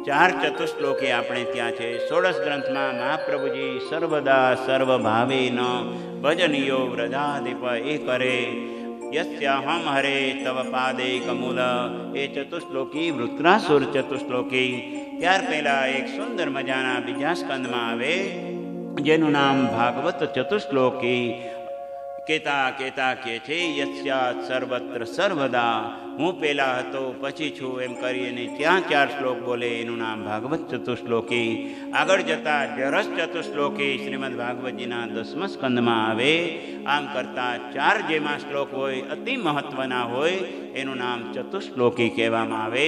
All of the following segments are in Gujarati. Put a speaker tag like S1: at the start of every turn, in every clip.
S1: 4 ચતુશ્લોકી આપણે ત્યાં છે. ષોડશ ગ્રંથમાં મહાપ્રભુજી સર્વદા સર્વભાવેન ભજનીયો વ્રજાધિપ એ કરે યસ્યાહમ હરે તવ પાદે કમૂલ, એ ચતુશ્લોકી વૃત્રાસુર ચતુશ્લોકી. ત્યાર પહેલા એક સુંદર મજાના બીજા સ્કંદમાં આવે જેનું નામ ભાગવત ચતુશ્લોકી. કેતા કેતા કે છે યસ્યાત સર્વત્ર સર્વદા, હું પહેલા હતો પછી છું એમ કરી અને ત્યાં 4 શ્લોક બોલે એનું નામ ભાગવત ચતુશ્લોકી. આગળ જતા જરસ ચતુશ્લોકી શ્રીમદ ભાગવતજીના 10મા સ્કંદમાં આવે. આમ કરતા 4 જેમાં શ્લોક હોય અતિ મહત્વના હોય એનું નામ ચતુશ્લોકી કહેવામાં આવે.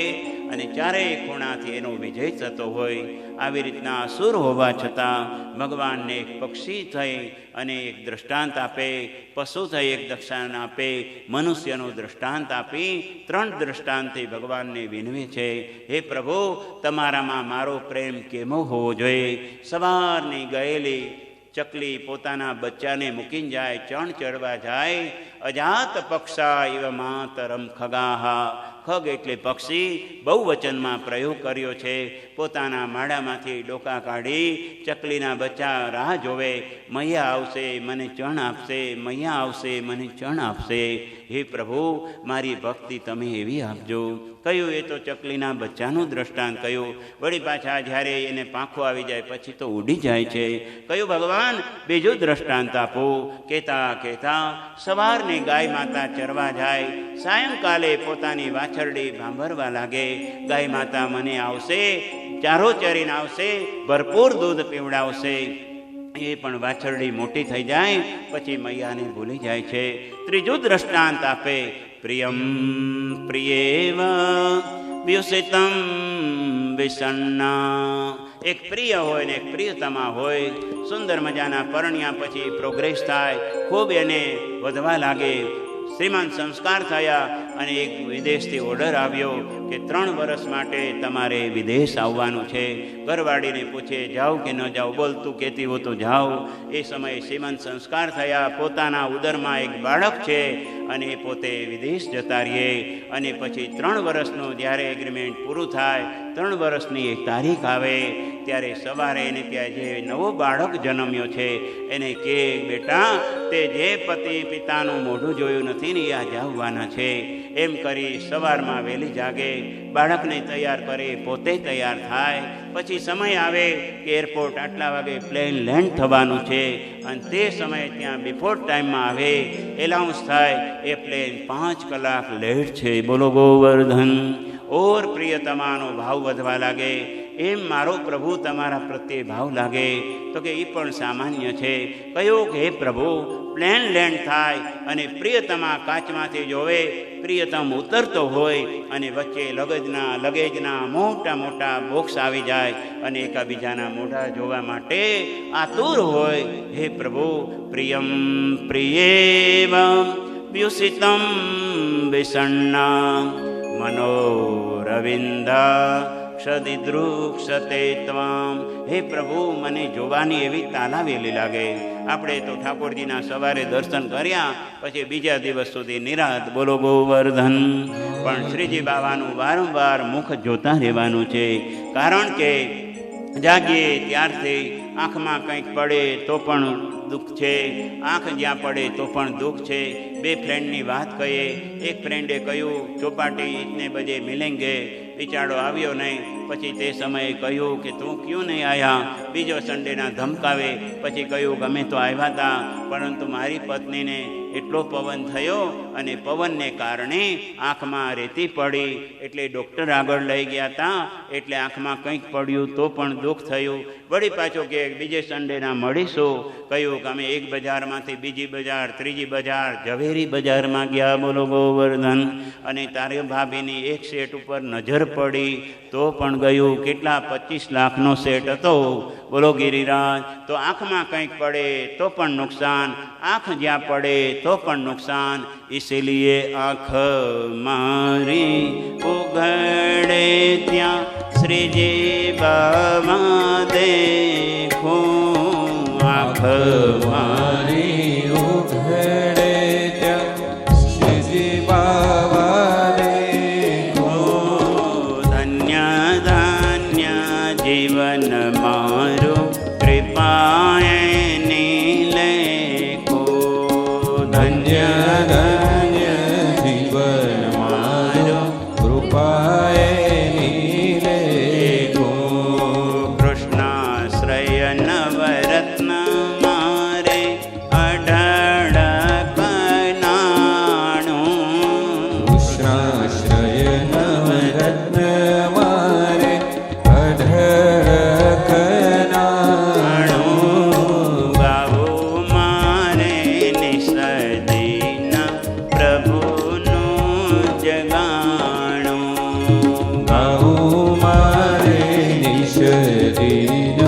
S1: અને ચારેય ખૂણાથી એનો વિજય થતો હોય. આવી રીતના અસુર હોવા છતાં ભગવાનને એક પક્ષી થઈ અને એક દ્રષ્ટાંત આપે, પશુ થઈ એક દર્શાન આપે, મનુષ્યનું દ્રષ્ટાંત આપી 3 દ્રષ્ટાંતથી ભગવાનને વિનવે છે. હે પ્રભુ, તમારામાં મારો પ્રેમ કેવો હોવો જોઈએ? સવારની ગયેલી ચકલી પોતાના બચ્ચાને મૂકીને જાય, ચણ ચડવા જાય. અજાત પક્ષા ઇવ માતરમ ખગાહા, ખગ એટલે પક્ષી, બહુવચનમાં પ્રયોગ કર્યો છે. પોતાના માળામાંથી ડોકા કાઢી ચકલીના બચ્ચા રાહ જોવે, મૈયા આવશે મને ચણ આપશે, મૈયા આવશે મને ચણ આપશે. હે પ્રભુ, મારી ભક્તિ તમે એવી આપજો. કયું એ તો ચકલીના બચ્ચાનું દ્રષ્ટાંત કહ્યું. વળી પાછા જ્યારે એને પાંખો આવી જાય પછી તો ઉડી જાય છે. કયું ભગવાન બીજું દ્રષ્ટાંત આપો. કહેતા કહેતા સવારની ગાય માતા ચરવા જાય, સાયંકાલે પોતાની વાછરડી ભાંભરવા લાગે. ગાય માતા મને આવશે, ચારો ચરીને આવશે, ભરપૂર દૂધ પીવડાવશે. એ પણ વાછરડી મોટી થઈ જાય પછી મૈયાને ભૂલી જાય છે. ત્રીજું દ્રષ્ટાંત આપે, પ્રિયમ પ્રિયેવ વ્યુષિતમ વિષન્ના. એક પ્રિય હોય ને એક પ્રિયતમા હોય. સુંદર મજાના પરણ્યા પછી પ્રોગ્રેસ થાય, ખૂબ એને વધવા લાગે. શ્રીમાન સંસ્કાર થયા અને એક વિદેશથી ઓર્ડર આવ્યો કે 3 વર્ષ માટે તમારે વિદેશ આવવાનું છે. ઘરવાળીને પૂછે જાઓ કે ન જાઓ? બોલતું કહેતી હો તો જાઓ. એ સમયે શ્રીમંત સંસ્કાર થયા, પોતાના ઉદરમાં એક બાળક છે અને એ પોતે વિદેશ જતા રહીએ. અને પછી 3 વર્ષનું જ્યારે એગ્રીમેન્ટ પૂરું થાય, 3 વર્ષની એક તારીખ આવે ત્યારે સવારે એને ત્યાં જે નવો બાળક જન્મ્યો છે એને કહે, બેટા તે જે પતિ પિતાનું મોઢું જોયું નથી ને આ જાવવાના છે. એમ કરી સવારમાં વહેલી જાગે, બાળકને તૈયાર કરે, પોતે તૈયાર થાય. પછી સમય આવે કે એરપોર્ટ આટલા વાગે પ્લેન લેન્ડ થવાનું છે અને તે સમયે ત્યાં બિફોર ટાઈમમાં આવે, એલાઉન્સ થાય એ પ્લેન 5 કલાક લેટ છે. બોલો ગોવર્ધન. ઓર પ્રિયતમાનો ભાવ વધવા લાગે. એમ મારો પ્રભુ તમારા પ્રત્યે ભાવ લાગે તો કે એ પણ સામાન્ય છે. કયો કે હે પ્રભુ, પ્લેન લેન્ડ થાય અને પ્રિયતમા કાચમાંથી જોવે, પ્રિયતમ ઉતરતો હોય અને વચ્ચે લગેજના મોટા મોટા બોક્સ આવી જાય અને એકાબીજાના મોઢા જોવા માટે આતુર હોય. હે પ્રભુ, પ્રિયમ પ્રિયેવ વ્યુષિતમ વિષન્ના મનોરવિંદા ક્ષદિદૃક્ષતે ત્વામ. હે પ્રભુ, મને જોવાની એવી તાલાવેલી લાગે. આપણે તો ઠાકોરજીના સવારે દર્શન કર્યા પછી બીજા દિવસ સુધી નિરાત. બોલો ગોવર્ધન. પણ શ્રીજી બાબાનું વારંવાર મુખ જોતા રહેવાનું છે. કારણ કે જાગીએ ત્યારથી આંખમાં કંઈક પડે તો પણ દુઃખ છે, આંખ જ્યાં પડે તો પણ દુઃખ છે. 2 ફ્રેન્ડની વાત કહીએ. એક ફ્રેન્ડે કહ્યું ચોપાટી ઇતને બજે મિલેંગે, બિચારો આવ્યો નહીં. પછી તે સમયે કહ્યું કે તું ક્યું નહીં આવ્યા? બીજો સન્ડેના ધમકાવે. પછી કહ્યું કે અમે તો આવ્યા હતા પરંતુ મારી પત્નીને એટલો પવન થયો અને પવનને કારણે આંખમાં રેતી પડી એટલે ડૉક્ટર આગળ લઈ ગયા હતા, એટલે આંખમાં કંઈક પડ્યું તો પણ દુઃખ થયું. વળી પાછો કે બીજે સન્ડેના મળીશું. કહ્યું કે અમે એક બજારમાંથી બીજી બજાર, ત્રીજી બજાર, ઝવેરી બજારમાં ગયા. બોલો ગોવર્ધન. અને તારે ભાભીની એક સેટ ઉપર નજર પડી તો પણ ગયું. કેટલા 25 લાખનો સેટ હતો. બોલો ગિરિરાજ. તો આંખમાં કંઈક પડે તો પણ નુકસાન, આંખ જ્યાં પડે તો પણ નુકસાન. ઇસીલિए આંખ મારી ઉઘડે ત્યાં શ્રીજી બાબા દેખો. આંખ મારી ઉઘડે ત્યાં શ્રીજી બાબા દેખો. ધન્ય ધન્ય
S2: કૃષ્ણાશ્રય નવરત્ન મારે અઢળકનાણું.
S1: ગાવું મારે નિસદીન પ્રભુનું જગાણું.
S2: ગાવું મારે નિષદીન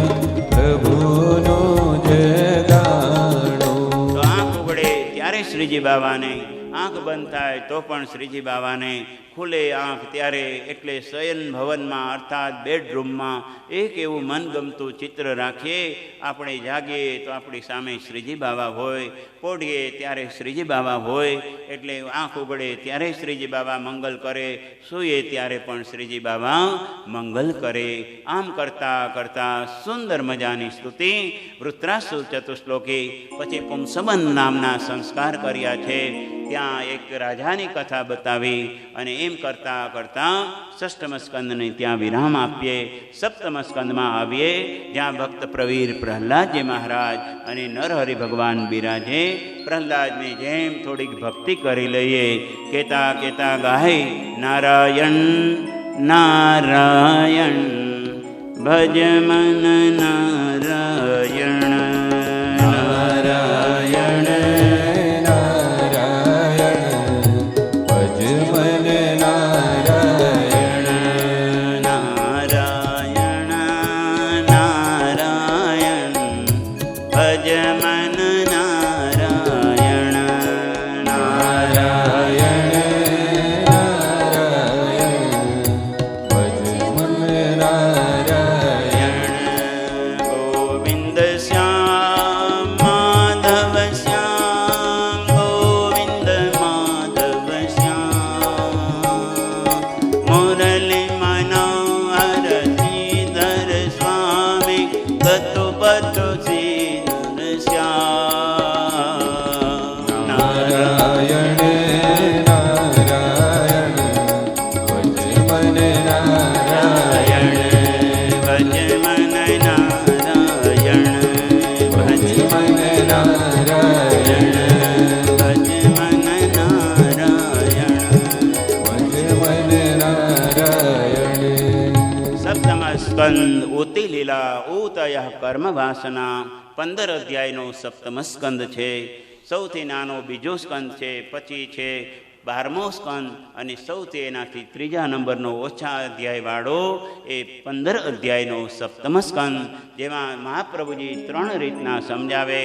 S2: પ્રભુનું જગાણું.
S1: તો આંખ ઉઘડે ત્યારે શ્રીજી બાવાને, આંખ બંધ થાય તો પણ શ્રીજી બાવાને, ખુલે આંખ ત્યારે એટલે શયન ભવનમાં અર્થાત બેડરૂમમાં એક એવું મનગમતું ચિત્ર રાખીએ. આપણે જાગીએ તો આપણી સામે શ્રીજી બાવા હોય, પોઢીએ ત્યારે શ્રીજી બાવા હોય, એટલે આંખ ઉગડે ત્યારે શ્રીજી બાવા મંગલ કરે, સૂઈએ ત્યારે પણ શ્રીજી બાવા મંગલ કરે. આમ કરતાં કરતાં સુંદર મજાની સ્તુતિ વૃત્રાસુર ચતુશ્લોકી, પછી પુંસવન નામના સંસ્કાર કર્યા છે. ત્યાં એક રાજાની કથા બતાવી અને એમ કરતાં કરતાં ષષ્ઠમ સ્કંદને ત્યાં વિરામ આપીએ. સપ્તમ સ્કંદમાં આવીએ જ્યાં ભક્ત પ્રવીર પ્રહલાદજી મહારાજ અને નરહરિ ભગવાન બિરાજે. પ્રહલાદની જેમ થોડીક ભક્તિ કરી લઈએ. કેતા કેતા ગાય નારાયણ નારાયણ ભજ મન નારાયણ
S2: નારાયણ
S1: ઉતિ લીલા ઉતય કર્મ વાસના 15 અધ્યાયનો સપ્તમ સ્કંદ છે. સૌથી નાનો બીજો સ્કંદ છે, પછી છે 12મો સ્કંદ, અને સૌથી એનાથી ત્રીજા નંબરનો ઓછા અધ્યાયવાળો એ 15 અધ્યાયનો સપ્તમ સ્કંદ, જેમાં મહાપ્રભુજી 3 રીતના સમજાવે.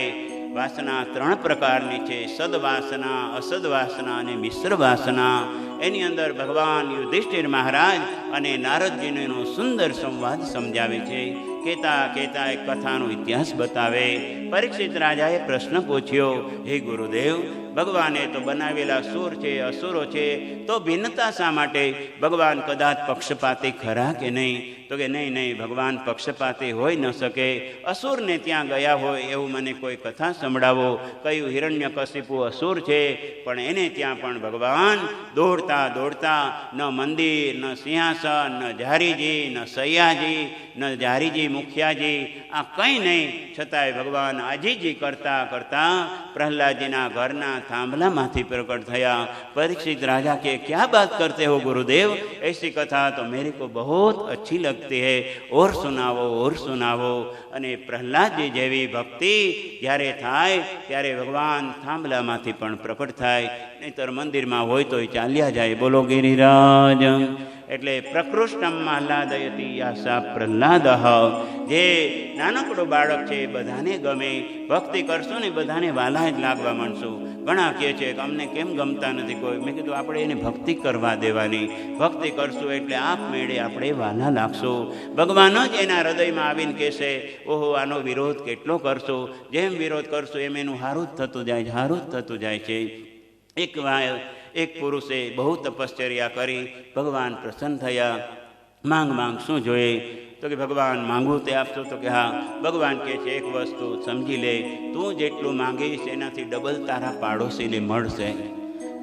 S1: વાસના 3 પ્રકારની છે, સદવાસના, અસદવાસના અને મિશ્ર વાસના. એની અંદર ભગવાન યુધિષ્ઠિર મહારાજ અને નારદજીનો સુંદર સંવાદ સમજાવે છે. કહેતા કહેતા એક કથાનો ઇતિહાસ બતાવે. પરીક્ષિત રાજાએ પ્રશ્ન પૂછ્યો, હે ગુરુદેવ, ભગવાને તો બનાવેલા સુર છે, અસુરો છે, તો ભિન્નતા શા માટે? ભગવાન કદાચ પક્ષપાતી ખરા કે નહીં? તો કે નહીં નહીં, ભગવાન પક્ષપાતી હોઈ ન શકે. અસુરને ત્યાં ગયા હોય એવું મને કોઈ કથા સંભળાવો. કયું હિરણ્યકશિપુ અસુર છે, પણ એને ત્યાં પણ ભગવાન દોડતા દોડતા ન મંદિર, ન સિંહાસન, ન ઝારીજી, ન સૈયાજી, ન ઝારીજી મુખિયાજી, આ કંઈ નહીં, છતાંય ભગવાન આજીજી કરતા કરતા પ્રહલાદજીના ઘરના થાંભલામાંથી પ્રકટ થયા. परीक्षित राजा के क्या बात करते हो गुरुदेव, ऐसी कथा तो मेरे को बहुत अच्छी लगती है, और सुनावो. અને પ્રહલાદજી જેવી ભક્તિ જ્યારે થાય ત્યારે ભગવાન થાંભલામાંથી પણ પ્રકટ થાય, નહીંતર મંદિરમાં હોય તો ચાલ્યા જાય. બોલો ગિરિરાજ. એટલે પ્રકૃષ્ટમ આહ્લાદયતી આશા પ્રહલાદ. જે નાનકડું બાળક છે બધાને ગમે, ભક્તિ કરશો ને બધાને વાલા જ લાગવા માંડશું. ઘણા કહે છે કે અમને કેમ ગમતા નથી કોઈ. મેં કીધું આપણે એને ભક્તિ કરવા દેવાની. ભક્તિ કરશું એટલે આપમેળે આપણે વાલા લાગશું. ભગવાન જ એના હૃદયમાં આવીને કહેશે, ઓહો આનો વિરોધ કેટલો કરશો, જેમ વિરોધ કરશો એમ એનું હારું જ થતું જાય છે. એક પુરુષે બહુ તપશ્ચર્યા કરી, ભગવાન પ્રસન્ન થયા. માંગ શું જોઈએ? તો કે ભગવાન માંગવું તે આપશો? તો કે હા. ભગવાન કહે છે એક વસ્તુ સમજી લે, તું જેટલું માંગીશ એનાથી ડબલ તારા પાડોશીને મળશે.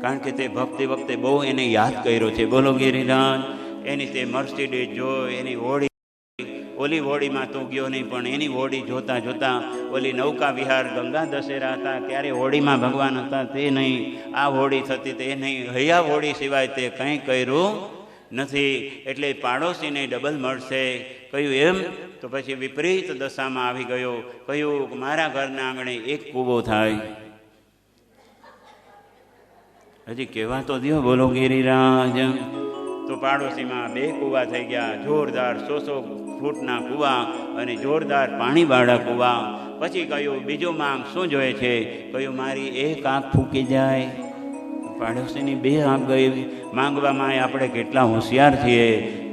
S1: કારણ કે તે ભક્તિ વખતે બહુ એને યાદ કર્યો છે. બોલો ગિરિરાજ. એની તે મર્સિડીઝ જોઈ, એની ઓલી હોડીમાં તું ગયો નહીં, પણ એની હોડી જોતાં જોતાં ઓલી નૌકા વિહાર ગંગા દશેરા હતા ત્યારે હોડીમાં ભગવાન હતા તે નહીં, આ હોડી થતી તે નહીં, હૈયા હોડી સિવાય તે કંઈ કર્યું નથી. એટલે પાડોશીને ડબલ મળશે કહ્યું એમ. તો પછી વિપરીત દશામાં આવી ગયો. કહ્યું મારા ઘરના આંગણે એક કૂવો થાય. હજી કહેવા તો દો, બોલો ગિરિરાજ. તો પાડોશીમાં 2 કૂવા થઈ ગયા, જોરદાર 100 ફૂટના કૂવા અને જોરદાર પાણીવાળા કૂવા. પછી કહ્યું બીજું માંગ શું જોઈએ છે? કહ્યું મારી એક આંખ ફૂંકી જાય. પાડોશીની 2 આંખ ગઈ. માંગવામાં આપણે કેટલા હોશિયાર છીએ.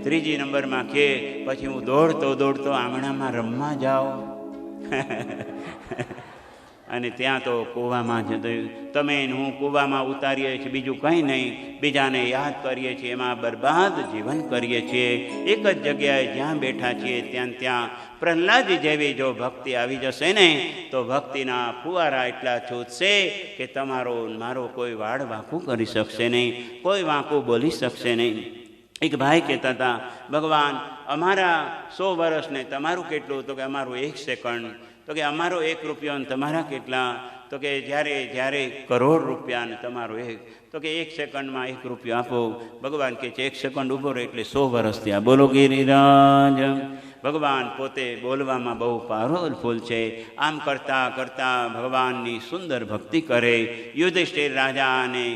S1: 3જી નંબરમાં કે પછી હું દોડતો દોડતો આંગણામાં રમવા જાઉં. અને ત્યાં તો કૂવામાં જતું. તમે હું કૂવામાં ઉતારીએ છીએ, બીજું કંઈ નહીં, બીજાને યાદ કરીએ છીએ, એમાં બરબાદ જીવન કરીએ છીએ. એક જ જગ્યાએ જ્યાં બેઠા છીએ ત્યાં પ્રહલાદજી જેવી જો ભક્તિ આવી જશે ને તો ભક્તિના ફુવારા એટલા છૂટશે કે તમારો મારો કોઈ વાળ વાંકું કરી શકશે નહીં, કોઈ વાંકું બોલી શકશે નહીં. એક ભાઈ કહેતા હતા, ભગવાન અમારા 100 વર્ષ ને તમારું કેટલું? તો કે અમારું 1 સેકન્ડ. તો કે અમારો 1 રૂપિયો ને તમારા કેટલા? તો કે જ્યારે કરોડ રૂપિયા ને તમારો 1. તો કે 1 સેકન્ડમાં 1 રૂપિયો આપો. ભગવાન કહે છે 1 સેકન્ડ ઊભો રહે એટલે 100 વર્ષ થયા. બોલો ગિરિરાજ. ભગવાન પોતે બોલવામાં બહુ પાવરફુલ છે. આમ કરતાં કરતાં ભગવાનની સુંદર ભક્તિ કરે. યુધિષ્ઠિર રાજા અને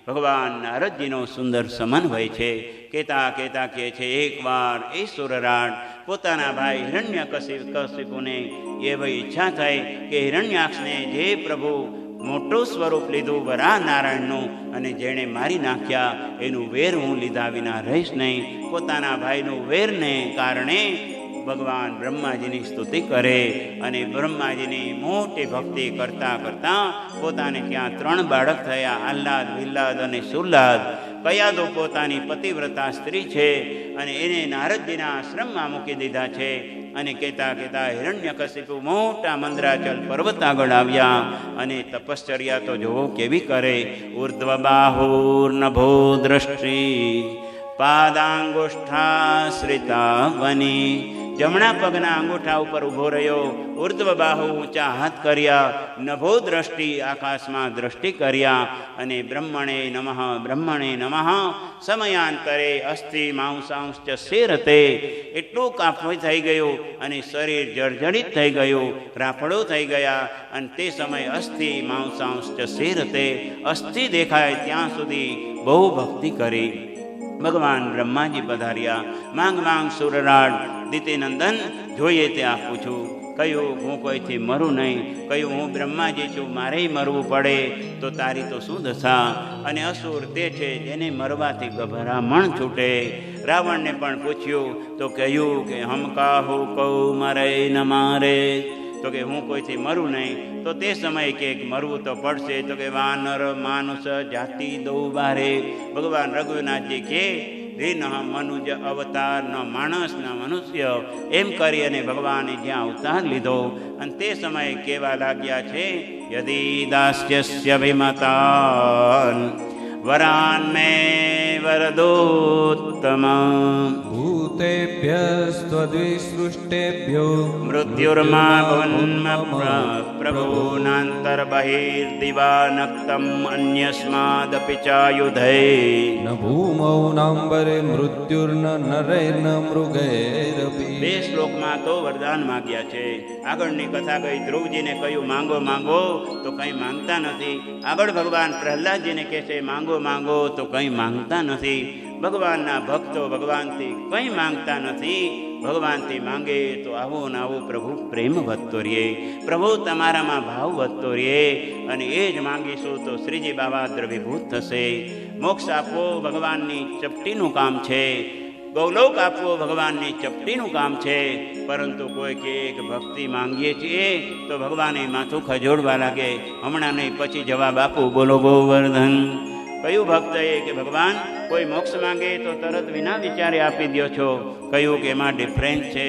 S1: ભગવાન નારદજીનો સુંદર સમન્વય છે. કહેતા કહેતા કહે છે, એકવાર એ સુરરાટ પોતાના ભાઈ હિરણ્યકશિપુને એવી ઈચ્છા થઈ કે હિરણ્યાક્ષને જે પ્રભુ મોટું સ્વરૂપ લીધું વરાહ નારાયણનું અને જેણે મારી નાખ્યા એનું વેર હું લીધા વિના રહીશ નહીં. પોતાના ભાઈનું વેરને કારણે ભગવાન બ્રહ્માજીની સ્તુતિ કરે અને બ્રહ્માજીની મોટી ભક્તિ કરતાં કરતાં પોતાને ત્યાં 3 બાળક થયા, આહ્લાદ, વિહ્લાદ અને સુહ્લાદ. કયાદો પોતાની પતિવ્રતા સ્ત્રી છે અને એને નારદજીના આશ્રમમાં મૂકી દીધા છે. અને કહેતા કહેતા હિરણ્યકશિપુ મોટા મંદરાચલ પર્વત આગળ આવ્યા અને તપશ્ચર્યા તો જોવો કેવી કરે. ઉર્ધ્વ બાહુર્નભો દ્રષ્ટિ પાદાંગુષ્ઠાશ્રિતા વની. જમણા પગના અંગૂઠા ઉપર ઊભો રહ્યો, ઉર્ધ્વ બાહુ ઊંચા હાથ કર્યા, નભો દ્રષ્ટિ આકાશમાં દ્રષ્ટિ કર્યા અને બ્રહ્મણે નમઃ સમયાંતરે અસ્થિ માંસાંશ્ચ શેરતે. એટલું કાપવું થઈ ગયું અને શરીર જર્જરિત થઈ ગયું, રાફડો થઈ ગયા. અને તે સમયે અસ્થિ માંસાંશ્ચ શેરતે, અસ્થિ દેખાય ત્યાં સુધી બહુ ભક્તિ કરી. ભગવાન બ્રહ્માજી પધાર્યા. માંગ સુરરાટ દિતિનંદન જોઈએ તે આપું છું. કહ્યું હું કોઈથી મરું નહીં. કહ્યું હું બ્રહ્માજી છું, મારેય મરવું પડે તો તારી તો શું દશા. અને અસુર તે છે જેને મરવાથી ગભરામણ છૂટે. રાવણને પણ પૂછ્યું તો કહ્યું કે હમ કાહુ કૌ મરે ન મારે. તો કે હું કોઈથી મરું નહીં. તો તે સમયે કે મરવું તો પડશે. તો કે વાનર માનુષ જાતિ દો બારે. ભગવાન રઘુનાથજી કે રે ન મનુજ અવતાર, ન માણસ ન મનુષ્ય, એમ કરી અને ભગવાને જ્યાં અવતાર લીધો. અને તે સમયે કહેવા લાગ્યા છે, યદિ દાસ્યસ્ય વિમતાન વરાન મે વરદોત્તમ
S2: ભૂતેભ્યસ્ત્વદ્વિસૃષ્ટેભ્યો
S1: મૃત્યુર્મા ભવન્મ પ્રભુનાંતર્બહિર્દિવાનક્તમ અન્યસ્માદપી ચાયુધે.
S2: ન ભૂમૌ નાંબરે મૃત્યુર્ન નરૈર્ન મૃગૈરપી.
S1: 2 શ્લોકમાં તો વરદાન માગ્યા છે. આગળની કથા ગઈ, ધ્રુવજીને કહ્યું માંગો માંગો તો કંઈ માંગતા નથી. આગળ ભગવાન પ્રહલાદજીને કહે છે માંગો માંગો તો કંઈ માંગતા નથી. ભગવાનના ભક્તો ભગવાનથી કંઈ માંગતા નથી. ભગવાનથી માંગે તો આવો ને આવો પ્રભુ પ્રેમ વધતો રહે, પ્રભુ તમારામાં ભાવ વધતો રહે. અને એ જ માંગીશું તો શ્રીજી બાબા દ્રવીભૂત થશે. મોક્ષ આપવો ભગવાનની ચપટીનું કામ છે, ગૌલોક આપવો ભગવાનની ચપટીનું કામ છે. પરંતુ કોઈ કે એક ભક્તિ માંગીએ છીએ તો ભગવાને માથું ખજોડવા લાગે, હમણાં નહીં પછી જવાબ આપું. બોલો ગોવર્ધન. કયું ભક્તએ કે ભગવાન કોઈ મોક્ષ માંગે તો તરત વિના વિચારે આપી દો છો. કયું કે એમાં ડિફરન્સ છે.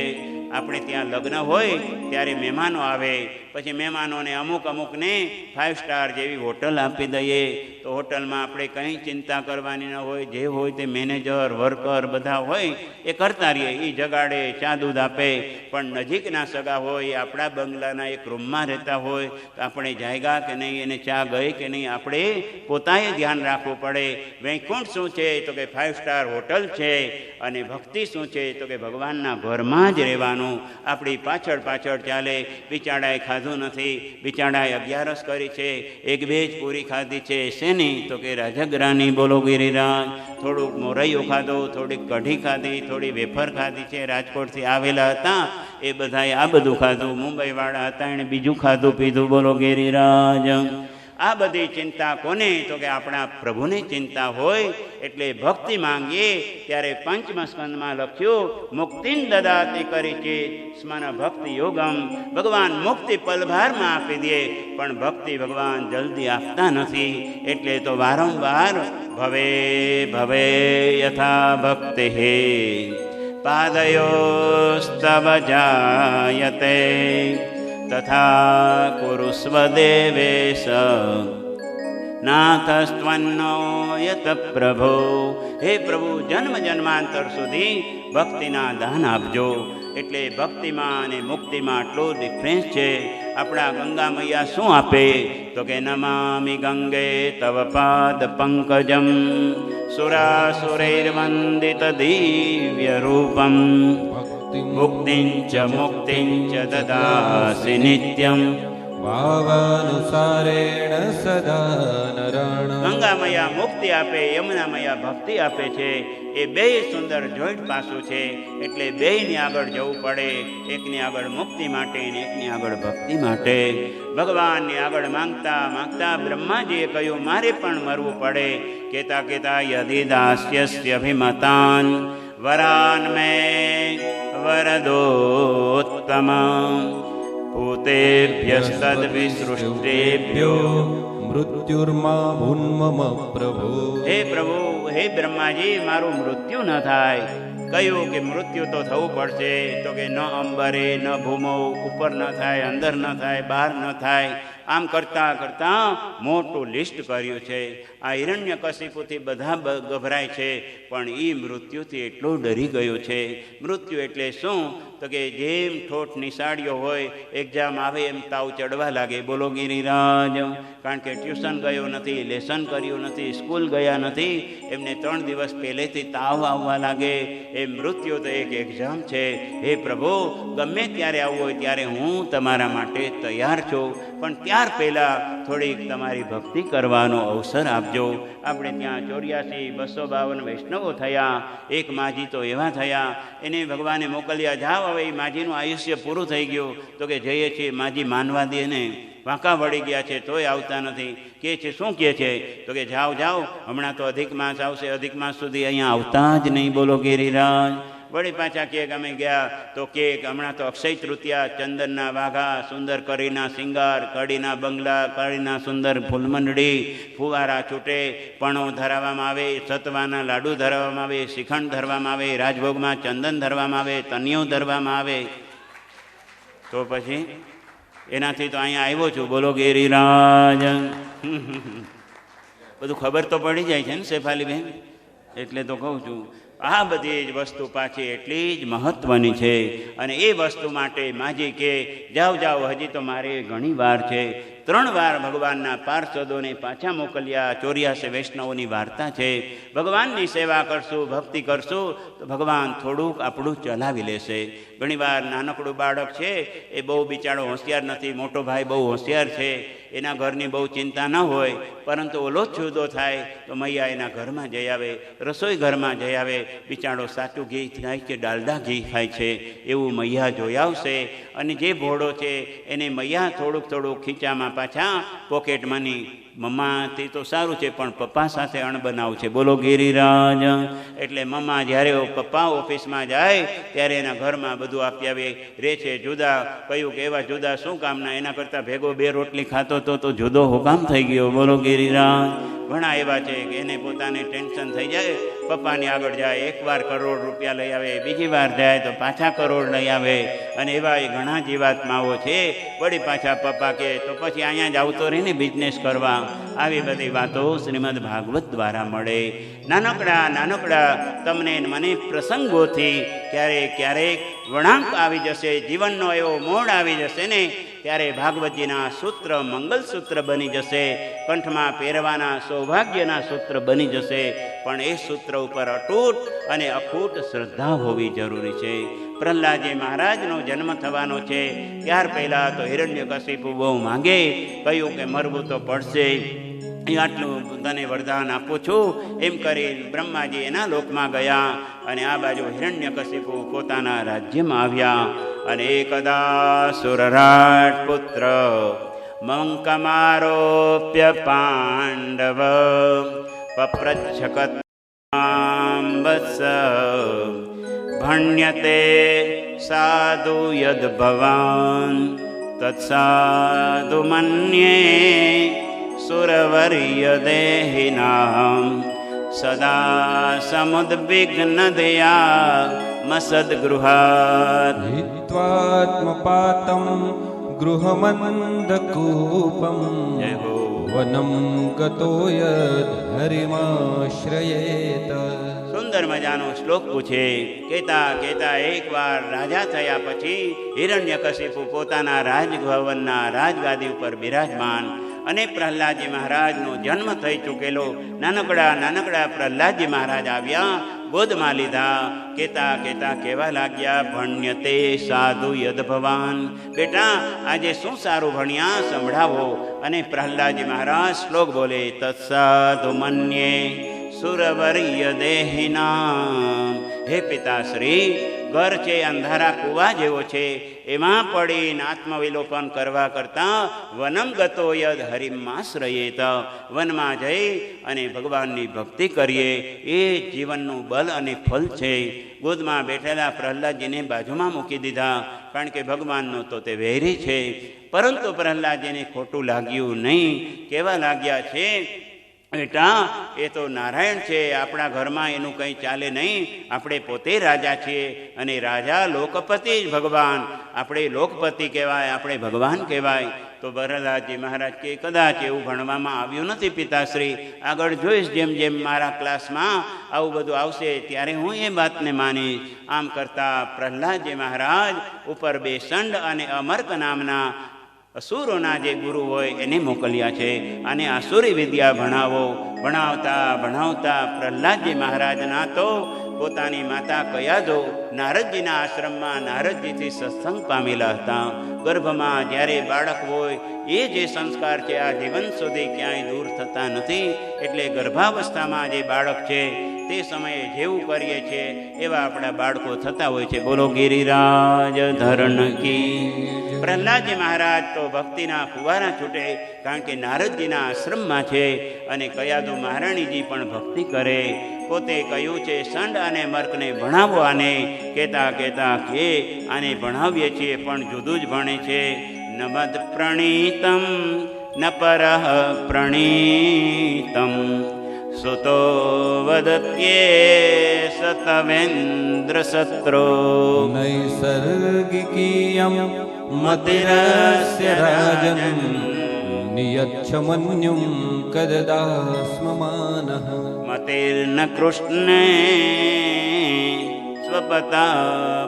S1: આપણે ત્યાં લગ્ન હોય ત્યારે મહેમાનો આવે, પછી મહેમાનોને અમુકને 5 સ્ટાર જેવી હોટલ આપી દઈએ તો હોટલમાં આપણે કંઈ ચિંતા કરવાની ન હોય. જે હોય તે મેનેજર વર્કર બધા હોય એ કરતા રહીએ, એ જગાડે, ચા દૂધ આપે. પણ નજીકના સગા હોય, આપણા બંગલાના એક રૂમમાં રહેતા હોય તો આપણે જાયગા કે નહીં, એને ચા ગઈ કે નહીં, આપણે પોતાએ ધ્યાન રાખવું પડે. વૈકુંઠ શું છે તો કે 5 સ્ટાર હોટલ છે, અને ભક્તિ શું છે તો કે ભગવાનના ઘરમાં જ રહેવાનું. આપણી પાછળ ચાલે. બિચારાએ ખાધું નથી, બિચારાએ 11 કરી છે, 1-2 જ પૂરી ખાધી છે. શેની તો કે રાજગરાની, બોલો ગિરિરાજ. થોડુંક મોરૈયો ખાધો, થોડીક કઢી ખાધી, થોડી વેફર ખાધી છે. રાજકોટથી આવેલા હતા એ બધાએ આ બધું ખાધું. મુંબઈવાળા હતા એણે બીજું ખાધું પીધું, બોલો ગિરિરાજ. આ બધી ચિંતા કોને તો કે આપણા પ્રભુને ચિંતા હોય. એટલે ભક્તિ માંગીએ ત્યારે પંચમ સ્કંદમાં લખ્યું, મુક્તિન દદાતિ પરિચિત સ્મન ભક્તિ યોગમ. ભગવાન મુક્તિ પલભારમાં આપી દે, પણ ભક્તિ ભગવાન જલ્દી આપતા નથી. એટલે તો વારંવાર ભવે ભવે યથા ભક્તિ હે પાદયોસ્તવ જાયતે તથા કુરુસ્વ દેવેશ નાથસ્ત્વન્નો યત પ્રભો. હે પ્રભુ, જન્મ જન્માંતર સુધી ભક્તિના દાન આપજો. એટલે ભક્તિમાં અને મુક્તિમાં આટલો ડિફરન્સ છે. આપણા ગંગા મૈયા શું આપે તો કે નમામિ ગંગે તવ પાદ પંકજમ સુરાસુરૈર્વંદિત દિવ્ય રૂપમ મુક્તિંચ દદાસી નિત્યમ
S2: ભાવાનુસારેણ સદા નરણ.
S1: ગંગા મૈયા મુક્તિ આપે, યમુના મૈયા ભક્તિ આપે છે. એ બે સુંદર જોઈન્ટ પાસું છે. એટલે બેયની આગળ જવું પડે. એકની આગળ મુક્તિ માટે ને એકની આગળ ભક્તિ માટે. ભગવાનની આગળ માંગતા બ્રહ્માજીએ કહ્યું, મારે પણ મરવું પડે. કેતા યદિ દાસ્યસ્યભિમતાન વરાન મે વરદોત્તમ પૂતેભ્યસ્તદ્વિસૃષ્ટેભ્યો
S2: મૃત્યુર્માભુન્મમ પ્રભો.
S1: હે પ્રભુ, હે બ્રહ્માજી, મારું મૃત્યુ ન થાય. કહ્યું કે મૃત્યુ તો થવું પડશે. તો કે ન અંબરે ન ભૂમો, ઉપર ન થાય, અંદર ન થાય, બહાર ન થાય. આમ કરતા મોટું લિસ્ટ કર્યું છે. આ હિરણ્યકશિપુથી બધા ગભરાય છે, પણ એ મૃત્યુથી એટલો ડરી ગયો છે. મૃત્યુ એટલે શું તો કે જેમ ઠોઠ નિશાળ્યો હોય, એક્ઝામ આવે એમ તાવ ચડવા લાગે, બોલો ગિરિરાજ. કારણ કે ટ્યુશન ગયો નથી, લેસન કર્યું નથી, સ્કૂલ ગયા નથી, એમને 3 દિવસ પહેલેથી તાવ આવવા લાગે. એ મૃત્યુ તો એક એક્ઝામ છે. હે પ્રભુ, ગમે ત્યારે આવવું હોય ત્યારે હું તમારા માટે તૈયાર છું, પણ ત્યાર પહેલાં થોડીક તમારી ભક્તિ કરવાનો અવસર આપજો. આપણે ત્યાં 84-252 વૈષ્ણવો થયા. એક માજી તો એવા થયા, એને ભગવાને મોકલ્યા, જાઓ હવે એ માજીનું આયુષ્ય પૂરું થઈ ગયું. તો કે જઈએ છીએ, માજી માનવા દે ને, વાંકા વળી ગયા છે તોય આવતા નથી. કે છે શું કહે છે તો કે જાઓ, હમણાં તો અધિક માસ આવશે, અધિક માસ સુધી અહીંયા આવતા જ નહીં, બોલો ગિરિરાજ. વળી પાછા કે અમે ગયા તો કે હમણાં તો અક્ષય તૃતીયા, ચંદનના વાઘા, સુંદર કરીના શિંગાર, કડીના બંગલા, કડીના સુંદર ફૂલમંડળી, ફુવારા છૂટે, પણો ધરાવવામાં આવે, સતવાના લાડુ ધરાવવામાં આવે, શ્રીખંડ ધરવામાં આવે, રાજભોગમાં ચંદન ધરવામાં આવે, તનિયો ધરવામાં આવે. તો પછી એનાથી તો અહીંયા આવ્યો છું, બોલો ગિરિરાજ. બધું ખબર તો પડી જાય છે ને શેફાલીબેન, એટલે તો કહું છું. આ બધી જ વસ્તુ પાછી એટલી જ મહત્વની છે. અને એ વસ્તુ માટે માજી કે જાઓ, હજી તો મારે ઘણી વાર છે. 3 વાર ભગવાનના પાર્ષદોને પાછા મોકલ્યા. 84 વૈષ્ણવોની વાર્તા છે. ભગવાનની સેવા કરશું, ભક્તિ કરશું તો ભગવાન થોડુંક આપણું ચલાવી લેશે. ઘણીવાર નાનકડું બાળક છે, એ બહુ બિચારો હોશિયાર નથી, મોટો ભાઈ બહુ હોશિયાર છે, એના ઘરની બહુ ચિંતા ન હોય, પરંતુ ઓલો જ જુદો થાય તો મૈયા એના ઘરમાં જઈ આવે, રસોઈ ઘરમાં જઈ આવે. બિચારો સાચું ઘી ખાય કે ડાલડા ઘી ખાય છે એવું મૈયા જોઈ આવશે. અને જે ભોળો છે એને મૈયા થોડુંક ખીચામાં પાછા પોકેટ મની, મમ્માથી તો સારું છે પણ પપ્પા સાથે અણબનાવ છે, બોલો ગિરિરાજ. એટલે મમ્મા જ્યારે પપ્પા ઓફિસમાં જાય ત્યારે એના ઘરમાં બધું આપી આવે, રહે છે જુદા. કહ્યું કે એવા જુદા શું કામના, એના કરતાં ભેગો 2 રોટલી ખાતો તો જુદો હુકામ થઈ ગયો, બોલો ગિરિરાજ. ઘણા એવા છે કે એને પોતાને ટેન્શન થઈ જાય, પપ્પાની આગળ જાય, એકવાર કરોડ રૂપિયા લઈ આવે, બીજી વાર જાય તો પાછા કરોડ લઈ આવે, અને એવા એ ઘણા જીવાત્માઓ છે. વળી પાછા પપ્પા કહે તો પછી અહીંયા જ આવતો રહીને બિઝનેસ કરવા. આવી બધી વાતો શ્રીમદ ભાગવત દ્વારા મળે. નાનકડા નાનકડા તમને મને પ્રસંગોથી ક્યારેક ક્યારેક વળાંક આવી જશે, જીવનનો એવો મોડ આવી જશે ને, ત્યારે ભાગવતજીના સૂત્ર મંગલસૂત્ર બની જશે, કંઠમાં પહેરવાના સૌભાગ્યના સૂત્ર બની જશે. પણ એ સૂત્ર ઉપર અતૂટ અને અખૂટ શ્રદ્ધા હોવી જરૂરી છે. પ્રહલાદજી મહારાજનો જન્મ થવાનો છે, ત્યાર પહેલાં તો હિરણ્યકશિપુ બહુ માંગે, કહ્યું કે મરવું તો પડશે, આટલું તને વરદાન આપું છું. એમ કરી બ્રહ્માજી એના લોકમાં ગયા, અને આ બાજુ હિરણ્યકશિપુ પોતાના રાજ્યમાં આવ્યા. અને એકદા સુરરાટ પુત્ર મંકમારોપ્ય પાંડવ પપ્રચ્છકત્સ ભણ્યતે સાધુ યદ ભવાન તત્સાધુ મન્યે સુરવર્ય દેહિનામ સદા સમુદ્વિગ્નદયા મસદ્ગૃહાત
S2: હિત્વાત્મપાતમ ગૃહમંદકૂપમ વનમ ગતો યદ હરિમાશ્રયેત.
S1: સુંદર મજાનો શ્લોક પૂછે. કહેતા કહેતા એકવાર રાજા થયા પછી હિરણ્યકશિપુ પોતાના રાજભવનના રાજગાદી ઉપર બિરાજમાન, અને પ્રહલાદજી મહારાજનો જન્મ થઈ ચૂકેલો નાનકડા નાનકડા પ્રહલાદજી મહારાજ આવ્યા, ગોદમાં લીધા. કહેતા કહેતા કહેવા લાગ્યા, ભણ્યતે સાધુ યદ ભવાન. બેટા આજે શું સારું ભણ્યા, સંભળાવો. અને પ્રહલાદજી મહારાજ શ્લોક બોલે, તત્સાધુ મન્યે સુરવર્ય દેહિનામ. હે પિતાશ્રી, ઘર છે અંધારા કુવા જેવો છે, એમાં પડીને આત્મવિલોપન કરવા કરતાં વનમ ગતો યદ હરિમાશ્રયેત, વનમાં જઈ અને ભગવાનની ભક્તિ કરીએ, એ જીવનનું બલ અને ફલ છે. ગોદમાં બેઠેલા પ્રહલાદજીને બાજુમાં મૂકી દીધા, કારણ કે ભગવાનનો તો તે વૈરી છે. પરંતુ પ્રહલાદજીને ખોટું લાગ્યું નહીં. કહેવા લાગ્યા છે, બેટા એ તો નારાયણ છે, આપણા ઘરમાં એનું કંઈ ચાલે નહીં. આપણે પોતે રાજા છીએ, અને રાજા લોકપતિ જ ભગવાન. આપણે લોકપતિ કહેવાય, આપણે ભગવાન કહેવાય. તો પ્રહલાદજી મહારાજ કે કદાચ એવું ભણવામાં આવ્યું નથી પિતાશ્રી, આગળ જોઈશ જેમ જેમ મારા ક્લાસમાં આવું બધું આવશે ત્યારે હું એ વાતને માનીશ. આમ કરતાં પ્રહલાદજી મહારાજ ઉપર બે સંડ અને અમર્ક નામના અસુરોના જે ગુરુ હોય એને મોકલ્યા છે, અને આસુરી વિદ્યા ભણાવો. ભણાવતા ભણાવતા પ્રહલાદજી મહારાજના તો પોતાની માતા કયાદો નારદજીના આશ્રમમાં નારદજીથી સત્સંગ પામેલા હતા. ગર્ભમાં જ્યારે બાળક હોય એ જે સંસ્કાર છે આ જીવન સુધી ક્યાંય દૂર થતા નથી. એટલે ગર્ભાવસ્થામાં જે બાળક છે તે સમયે જેવું કરીએ છીએ એવા આપણા બાળકો થતા હોય છે. બોલો ગિરિરાજ ધરણ કી. પ્રહલાદજી મહારાજ તો ભક્તિના ફુવારા છૂટે, કારણ કે નારદજીના આશ્રમમાં છે, અને કયાદુ મહારાણીજી પણ ભક્તિ કરે. પોતે કહ્યું છે સંડ અને મર્કને ભણાવો આને. કહેતા કહેતા કે આને ભણાવીએ છીએ પણ જુદું જ ભણે છે. નમદ પ્રણીતમ ન પરઃ પ્રણીતમ સુતો વદત્યે સતવેન્દ્ર સત્રો
S2: નૈસર્ગિકીયમ મતિરસ્ય રાજન નિયચ્છ મન્યુમ કદદાસ્મમાનઃ
S1: મતિર્ન કૃષ્ણે સ્વપતા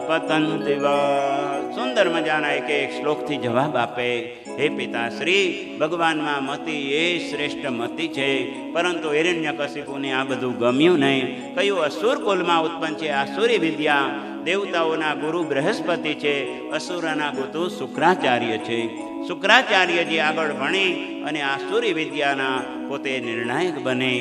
S1: પતંતિ વા. સુંદર મજાના એક એક શ્લોકથી જવાબ આપે. હે પિતાશ્રી, ભગવાનમાં મતિ એ શ્રેષ્ઠ મતિ છે, પરંતુ હિરણ્યકશિપુને આ બધું ગમ્યું નહીં. કયું અસુર કુલમાં ઉત્પન્ન છે, આસુરી વિદ્યા. દેવતાઓના ગુરુ બૃહસ્પતિ છે, અસુરના ગુરુ શુક્રાચાર્ય છે. શુક્રાચાર્યજી આગળ ભણી અને આસુરી વિદ્યાના પોતે નિર્ણાયક બને.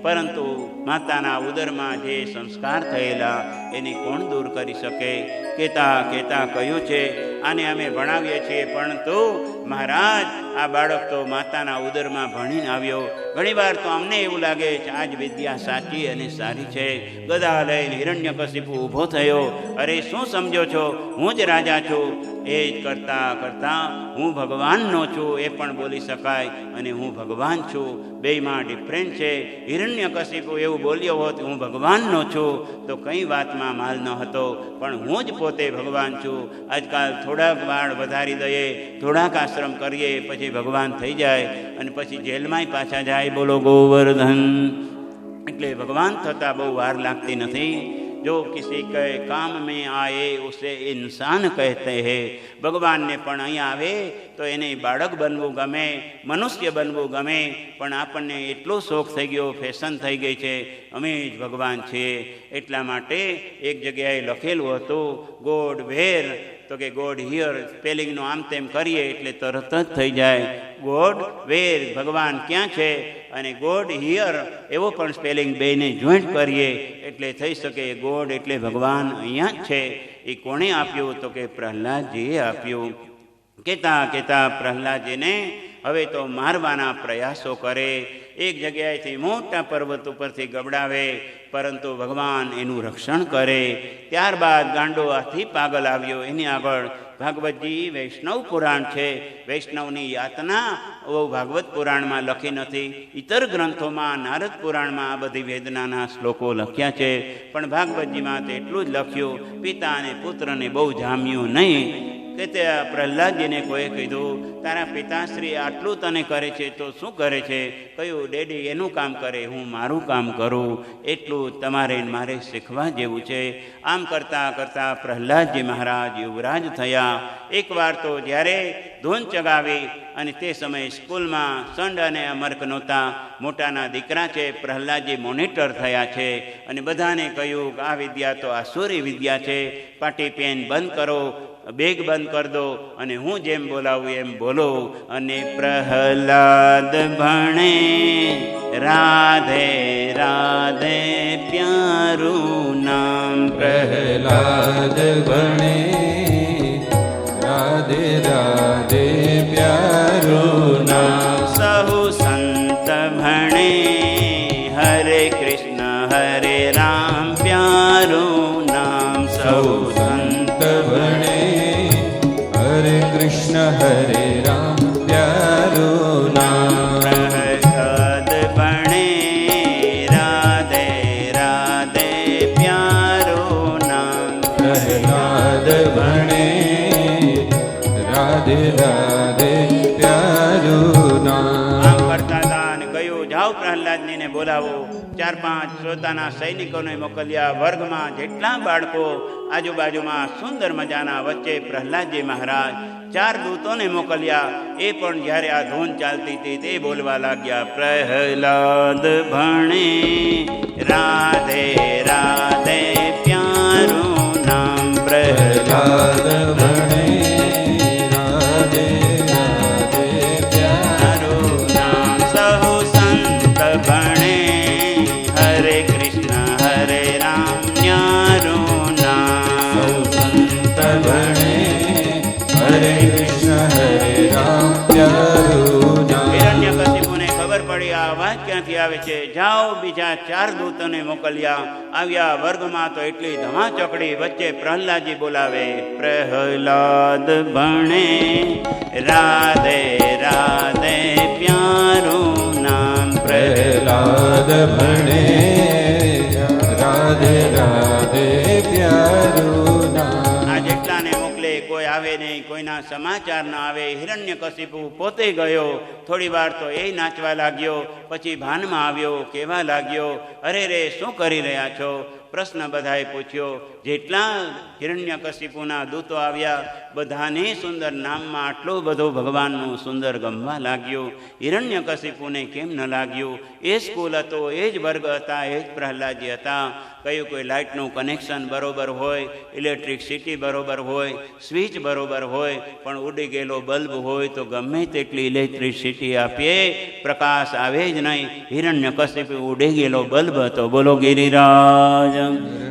S1: પરંતુ માતાના ઉદરમાં જે સંસ્કાર થયેલા એની કોણ દૂર કરી શકે. કહેતા કહેતા કહ્યું છે આને અમે ભણાવીએ છીએ, પરંતુ મહારાજ આ બાળક તો માતાના ઉદરમાં ભણીને આવ્યો. ઘણીવાર તો અમને એવું લાગે છે આ જ વિદ્યા સાચી અને સારી છે. ગદા લઈને હિરણ્યકશિપુ ઊભો થયો. અરે શું સમજો છો, હું જ રાજા છું. એ જ કરતાં કરતાં હું ભગવાનનો છું એ પણ બોલી શકાય, અને હું ભગવાન છું બેયમાં ડિફરન્સ છે. હિરણ્યકશિપુ એવું બોલ્યો હોત હું ભગવાનનો છું તો કંઈ વાતમાં માલ ન હતો, પણ હું જ પોતે ભગવાન છું. આજકાલ થોડાક વાળ વધારી દઈએ, થોડાક આશ્રમ કરીએ, પછી ભગવાન થઈ જાય અને પછી જેલમાંય પાછા જાય. બોલો ગોવર્ધન. એટલે ભગવાન થતાં બહુ વાર લાગતી નથી. जो किसी के काम में आए उसे इंसान कहते हैं. ભગવાનને પણ અહીં આવે તો એને બાળક બનવું ગમે, મનુષ્ય બનવું ગમે, પણ આપણને એટલો શોખ થઈ ગયો, ફેશન થઈ ગઈ છે અમે જ ભગવાન છીએ. એટલા માટે એક જગ્યાએ લખેલું હતું ગોડ વેર, તો કે ગોડ હિયર સ્પેલિંગનું આમ તેમ કરીએ એટલે તરત જ થઈ જાય. ગોડ વેર ભગવાન ક્યાં છે, અને ગોડ હિયર એવો પણ સ્પેલિંગ બેને જોઈન્ટ કરીએ એટલે થઈ શકે. ગોડ એટલે ભગવાન અહીંયા જ છે. એ કોણે આપ્યું, તો કે પ્રહલાદજીએ આપ્યું. કહેતા કહેતા પ્રહલાદજીને હવે તો મારવાના પ્રયાસો કરે. એક જગ્યાએથી મોટા પર્વત ઉપરથી ગબડાવે, પરંતુ ભગવાન એનું રક્ષણ કરે. ત્યારબાદ ગાંડો હાથી પાગલ આવ્યો. એની આગળ ભાગવતજી વૈષ્ણવ પુરાણ છે. વૈષ્ણવની યાતના ભાગવત પુરાણમાં લખી નથી. ઇતર ગ્રંથોમાં નારદ પુરાણમાં આ બધી વેદનાના શ્લોકો લખ્યા છે, પણ ભાગવતજીમાં તો એટલું જ લખ્યું, પિતા અને પુત્રને બહુ જામ્યું નહીં. કે તે પ્રહલાદજીને કોઈ કીધું તારા પિતાશ્રી આટલું તને કરે છે તો શું કરે છે? કહ્યું ડેડી એનું કામ કરે, હું મારું કામ કરું, એટલું તમારે મારે શીખવા જેવું છે. આમ કરતાં કરતાં પ્રહલાદજી મહારાજ યુવરાજ થયા. એકવાર તો જ્યારે ધૂન ચગાવી અને તે સમયે સ્કૂલમાં સંડ અને અમર્ક નહોતા, મોટાના દીકરા છે પ્રહલાદજી મોનિટર થયા છે, અને બધાને કહ્યું કે આ વિદ્યા તો આસુરી વિદ્યા છે, પાટી પેન બંધ કરો, બેગ બંધ કરી દો, અને હું જેમ બોલાવું એમ બોલો. અને પ્રહલાદ ભણે રાધે રાધે પ્યારું નામ.
S2: પ્રહલાદ ભણે રાધે રાધે પ્યારું નામ.
S1: સહુ સંત ભણે હરે કૃષ્ણ હરે રામ પ્યારું નામ. સહુ
S2: સંત ભણે હરે કૃષ્ણ હરે રામ પ્યારું નામ.
S1: પ્રહલાદ ભણે રાધે રાધે પ્યારું નામ.
S2: પ્રહલાદ ભણે રાધે રાધે પ્યારું નામ.
S1: આમ કરતા હતા અને કહ્યું જાઓ પ્રહલાદજીને બોલાવો. 4-5 શ્રોતાના સૈનિકોને મોકલ્યા. વર્ગમાં જેટલા બાળકો આજુબાજુમાં સુંદર મજાના વચ્ચે પ્રહલાદજી મહારાજ 4 દૂતોને મોકલ્યા. એ પણ જ્યારે આ ધૂન ચાલતી હતી તે બોલવા લાગ્યા, પ્રહલાદ ભણે રાધે રાધે પ્યારું નામ.
S2: પ્રહલાદ ભણે રાધે રાધે પ્યારું
S1: નામ. સહુ સંત ભણે હરે કૃષ્ણ હરે રામ ન્યારું નામ.
S2: સંત ભણે હરે કૃષ્ણ હરે રામ પ્યારું નામ.
S1: હિરણ્યકશિપુને ખબર પડી આ અવાજ ક્યાંથી આવે છે. જાઓ બીજા 4 દૂતોને મોકલ્યા. આવ્યા વર્ગમાં તો એટલી ધમાચકડી. વચ્ચે પ્રહલાદજી બોલાવે, પ્રહલાદ ભણે રાધે રાધે પ્યારું નામ.
S2: પ્રહલાદ ભણે રાધે રાધે પ્યારું નામ.
S1: આ જેટલાને મોકલે કોઈ આવે નહીં, કોઈના સમાચાર ન આવે. હિરણ્યકશિપુ પોતે ગયો. થોડી વાર તો એ નાચવા લાગ્યો, પછી ભાનમાં આવ્યો, કહેવા લાગ્યો, અરે રે શું કરી રહ્યા છો? પ્રશ્ન બધાએ પૂછ્યો. જેટલા હિરણ્યકશિપુના દૂતો આવ્યા બધાને સુંદર નામમાં આટલું બધું ભગવાનનું સુંદર ગમવા લાગ્યું. હિરણ્યકશિપુને કેમ ન લાગ્યું? એ સ્કૂલ હતો, એ જ વર્ગ હતા, એ જ પ્રહલાદજી હતા. કયું કોઈ લાઇટનું કનેક્શન બરોબર હોય, ઇલેક્ટ્રિસિટી બરોબર હોય, સ્વિચ બરોબર હોય, પણ ઉડી ગયેલો બલ્બ હોય તો ગમે તેટલી ઇલેક્ટ્રિસિટી આપીએ પ્રકાશ આવે જ નહીં. હિરણ્યકશિપુ ઉડી ગયેલો બલ્બ હતો. બોલો ગિરિરાજ.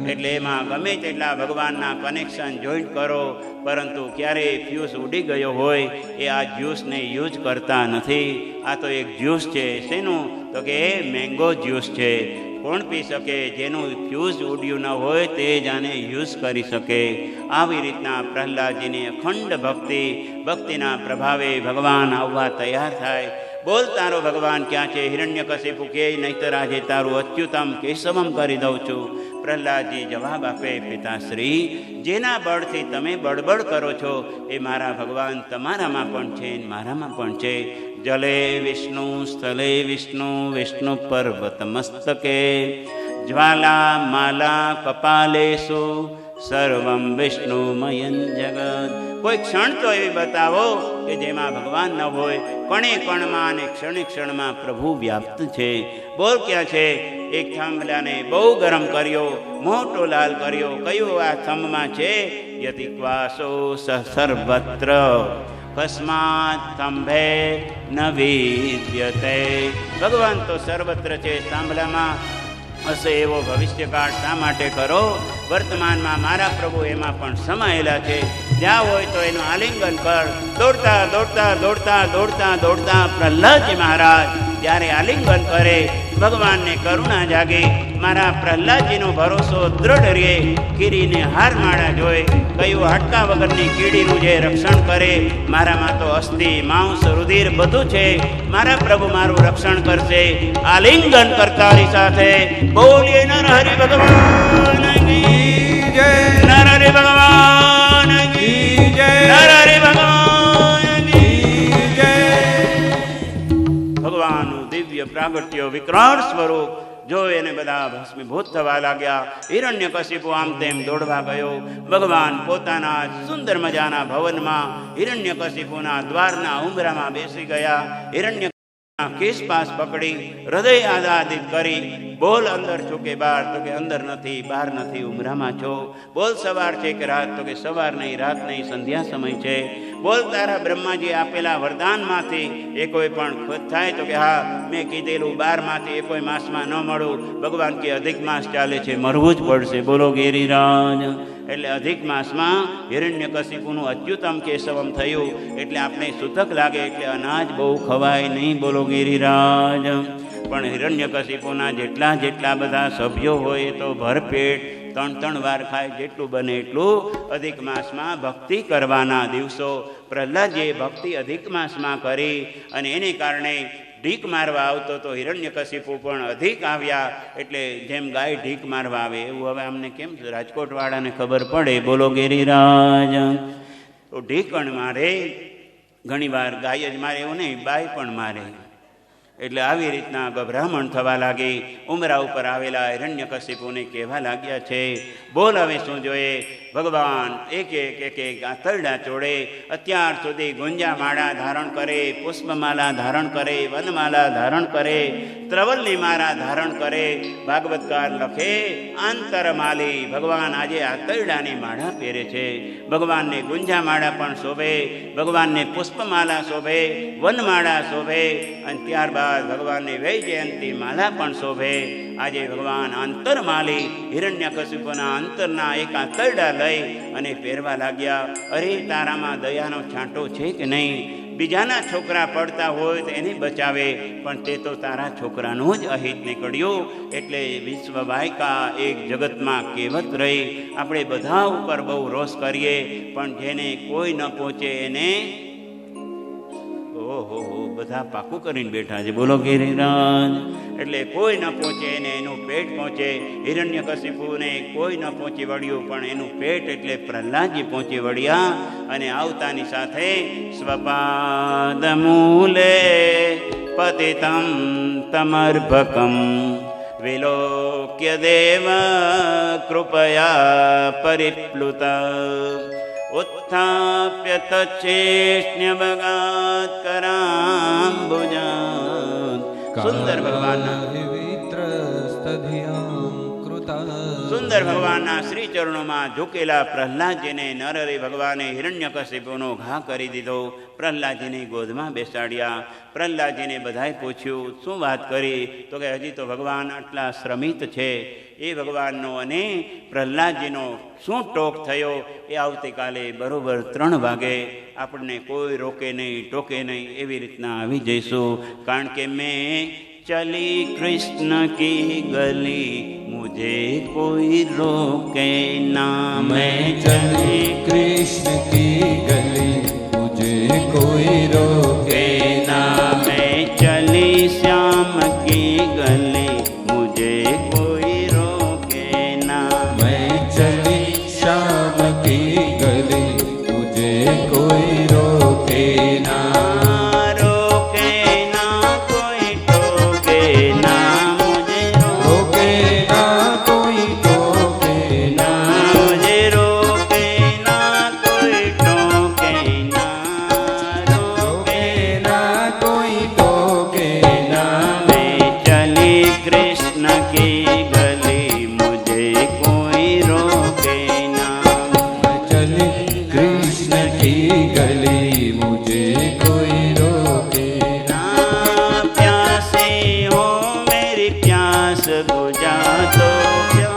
S1: એટલે એમાં ગમે તેટલા ભગવાનના કનેક્શન જોઈન્ટ કરો, પરંતુ ક્યારેય ફ્યુઝ ઉડી ગયો હોય એ આ જ્યુસને યુઝ કરતા નથી. આ તો એક જ્યુસ છે. શેનું? તો કે એ મેંગો જ્યુસ છે. કોણ પી શકે? જેનું ફ્યુઝ ઉડ્યું ન હોય તે જ આને યુઝ કરી શકે. આવી રીતના પ્રહલાદજીની અખંડ ભક્તિના પ્રભાવે ભગવાન આવવા તૈયાર થાય. બોલ તારો ભગવાન ક્યાં છે? હિરણ્યકશિપુ કે નહીતર આજે તારું અચ્યુતમ કેશવમ કરી દઉં છું. પ્રહલાદજી જવાબ આપે, પિતાશ્રી, જેના બળથી તમે બળબડ કરો છો એ મારા ભગવાન તમારામાં પણ છે, મારામાં પણ છે. જલે વિષ્ણુ, સ્થલે વિષ્ણુ, વિષ્ણુ પર્વત મસ્તકે, જ્વાલા માલા કપાલેશુ, સર્વમ વિષ્ણુમયં જગત. કોઈ ક્ષણ તો એવી બતાવો કે જેમાં ભગવાન ન હોય. કણે કણમાં અને ક્ષણે ક્ષણમાં પ્રભુ વ્યાપ્ત છે. બોલ ક્યાં છે? એક થાંભલાને બહુ ગરમ કર્યો, મોટો લાલ કર્યો. કયું આ થંભમાં છે? યતિક્વાસો સર્વત્ર કસ્માત સ્તંભે ન વિદ્યતે. ભગવાન તો સર્વત્ર છે, થાંભલામાં હશે એવો ભવિષ્યકાળ શા માટે કરો? વર્તમાનમાં મારા પ્રભુ એમાં પણ સમાયેલા છે. જ્યાં હોય તો એનું આલિંગન કર. દોડતા દોડતા દોડતા દોડતા દોડતા પ્રહલાદજી મહારાજ જ્યારે આલિંગન કરે, ભગવાનને કરુણા જાગે. મારા પ્રહલાદજીનો ભરોસો દ્રઢ રહે. કીડીને હાર માળા જોઈ કયું હાડકા વગરની કીડીનું જે રક્ષણ કરે, મારામાં તો અસ્થિ માંસ રુધિર બધું છે. મારા પ્રભુ મારું રક્ષણ કરશે. આલિંગન કરતાની સાથે બોલીએ નર હરિ ભગવાન કી જય, નર હરિ ભગવાન કી જય, નર હરિ ભગવાન કી જય. ભગવાનનું દિવ્ય પ્રાગટ્ય વિકરાળ સ્વરૂપ જોઈ એને બધા ભસ્મીભૂત થવા લાગ્યા. હિરણ્યકશિપુ આમ તેમ દોડવા ગયો. ભગવાન પોતાના સુંદર મજાના ભવનમાં હિરણ્યકશિપુના દ્વારના ઉંબરામાં બેસી ગયા. હિરણ્ય કેસ પાસ પકડી હૃદય આઝાદિત કરી. બોલ અંદર છો કે બહાર? તો કે અંદર નથી, બહાર નથી, ઉમરામાં છો. બોલ સવાર છે કે રાત? તો કે સવાર નહીં, રાત નહીં, સંધ્યા સમય છે. બોલ તારા બ્રહ્માજી આપેલા વરદાનમાંથી એ કોઈ પણ ખોટ થાય? તો કે હા, મેં કીધેલું 12માંથી એ કોઈ માસમાં ન મળું. ભગવાન કે અધિક માસ ચાલે છે, મરવું જ પડશે. બોલો ગિરિરાજ. એટલે અધિક માસમાં હિરણ્યકશિપુનું અચ્યુતમ કેશવમ થયું. એટલે આપણે સૂતક લાગે એટલે અનાજ બહુ ખવાય નહીં. બોલો ગિરિરાજ. પણ હિરણ્યકશિપુના જેટલા બધા સભ્યો હોય એ તો ભરપેટ 3 વાર ખાય. જેટલું બને એટલું અધિક માસમાં ભક્તિ કરવાના દિવસો. પ્રહલાદજીએ ભક્તિ અધિક માસમાં કરી અને એને કારણે ઢીક મારવા આવતો તો હિરણ્યકશિપુ પણ અધિક આવ્યા. એટલે જેમ ગાય ઢીક મારવા આવે એવું હવે અમને કેમ રાજકોટવાળાને ખબર પડે? બોલો ગિરિરાજ. તો ઢીકણ મારે, ઘણીવાર ગાય જ મારે એવું નહીં, બાય પણ મારે. એટલે આવી રીતના ગભરામણ થવા લાગી. ઉમરા ઉપર આવેલા હિરણ્યકશિપુને કહેવા લાગ્યા છે, બોલ હવે શું જોઈએ? ભગવાન એક આંતરડા ચોડે. અત્યાર સુધી ગુંજામાળા ધારણ કરે, પુષ્પમાલા ધારણ કરે, વનમાલા ધારણ કરે, ત્રવલની માળા ધારણ કરે. ભાગવતકાર લખે આંતરમાલી. ભગવાન આજે આંતરડાની માળા પહેરે છે. ભગવાનને ગુંજામાળા પણ શોભે, ભગવાનને પુષ્પમાલા શોભે, વનમાળા શોભે, અને ત્યારબાદ ભગવાનની વૈજયંતી માલા પણ શોભે. આજે ભગવાન આંતરમાલી હિરણ્યકશિપુના અંતરના એક આંતરડા લઈ અને પહેરવા લાગ્યા. અરે તારામાં દયાનો છાંટો છે કે નહીં? બીજાના છોકરા પડતા હોય તો એને બચાવે, પણ તે તો તારા છોકરાનું જ અહિત નીકળ્યું. એટલે વિશ્વ વાયકા એક જગતમાં કહેવત રહી. આપણે બધા ઉપર બહુ રોષ કરીએ, પણ જેને કોઈ ન પહોંચે એને ઓહો બધા પાકું કરીને બેઠા છે. બોલો ગિરિરાજ. એટલે કોઈ ન પહોંચે એને એનું પેટ પહોંચે. હિરણ્યકશિપુને કોઈ ન પહોંચી વળ્યું, પણ એનું પેટ એટલે પ્રહલાદજી પહોંચી વળ્યા. અને આવતાની સાથે સ્વપાદ મૂલે પતિતમ તમર્ભકમ વિલોક્ય દેવ કૃપયા પરિપ્લુત ઉત્થાપ્ય તચ્છેષ્ણ્યભગાત કરાંબુજાત. સુંદર ભગવાનના શ્રી ચરણોમાં ઝૂકેલા પ્રહલાદજીને નરહરિ ભગવાને હિરણ્યકશિપુનો ઘા કરી દીધો. પ્રહલાદજીને ગોદમાં બેસાડ્યા. પ્રહલાદજીને બધાએ પૂછ્યું, શું વાત કરી? તો કે હજી તો ભગવાન આટલા શ્રમિત છે. એ ભગવાનનો અને પ્રહલાદજીનો શું ટોક થયો એ આવતીકાલે બરોબર 3 વાગે આપણને કોઈ રોકે નહીં, ટોકે નહીં, એવી રીતના આવી જઈશું. કારણ કે મેં ચલી કૃષ્ણ કી ગલી મુझे કોઈ રોકે ના.
S2: मैं चली कृष्ण की गली मुझे कोई रोके ना.
S1: मैं चली श्याम की गली मुझे कोई रोके ना.
S2: मैं चली श्याम की गली मुझे कोई रोके ना.
S1: रोके ना कोई टोके ना मुझे
S2: रोके ना कोई टोके ना.
S1: मुझे रोके ना कोई टोके ना.
S2: रोके ना कोई टोके ना.
S1: मैं चली कृष्ण की गली मुझे कोई रोके ना.
S2: मैं चली कृष्ण की गली मुझे कोई रोके ना.
S1: प्यासी हो मेरी प्यास बुझा दो.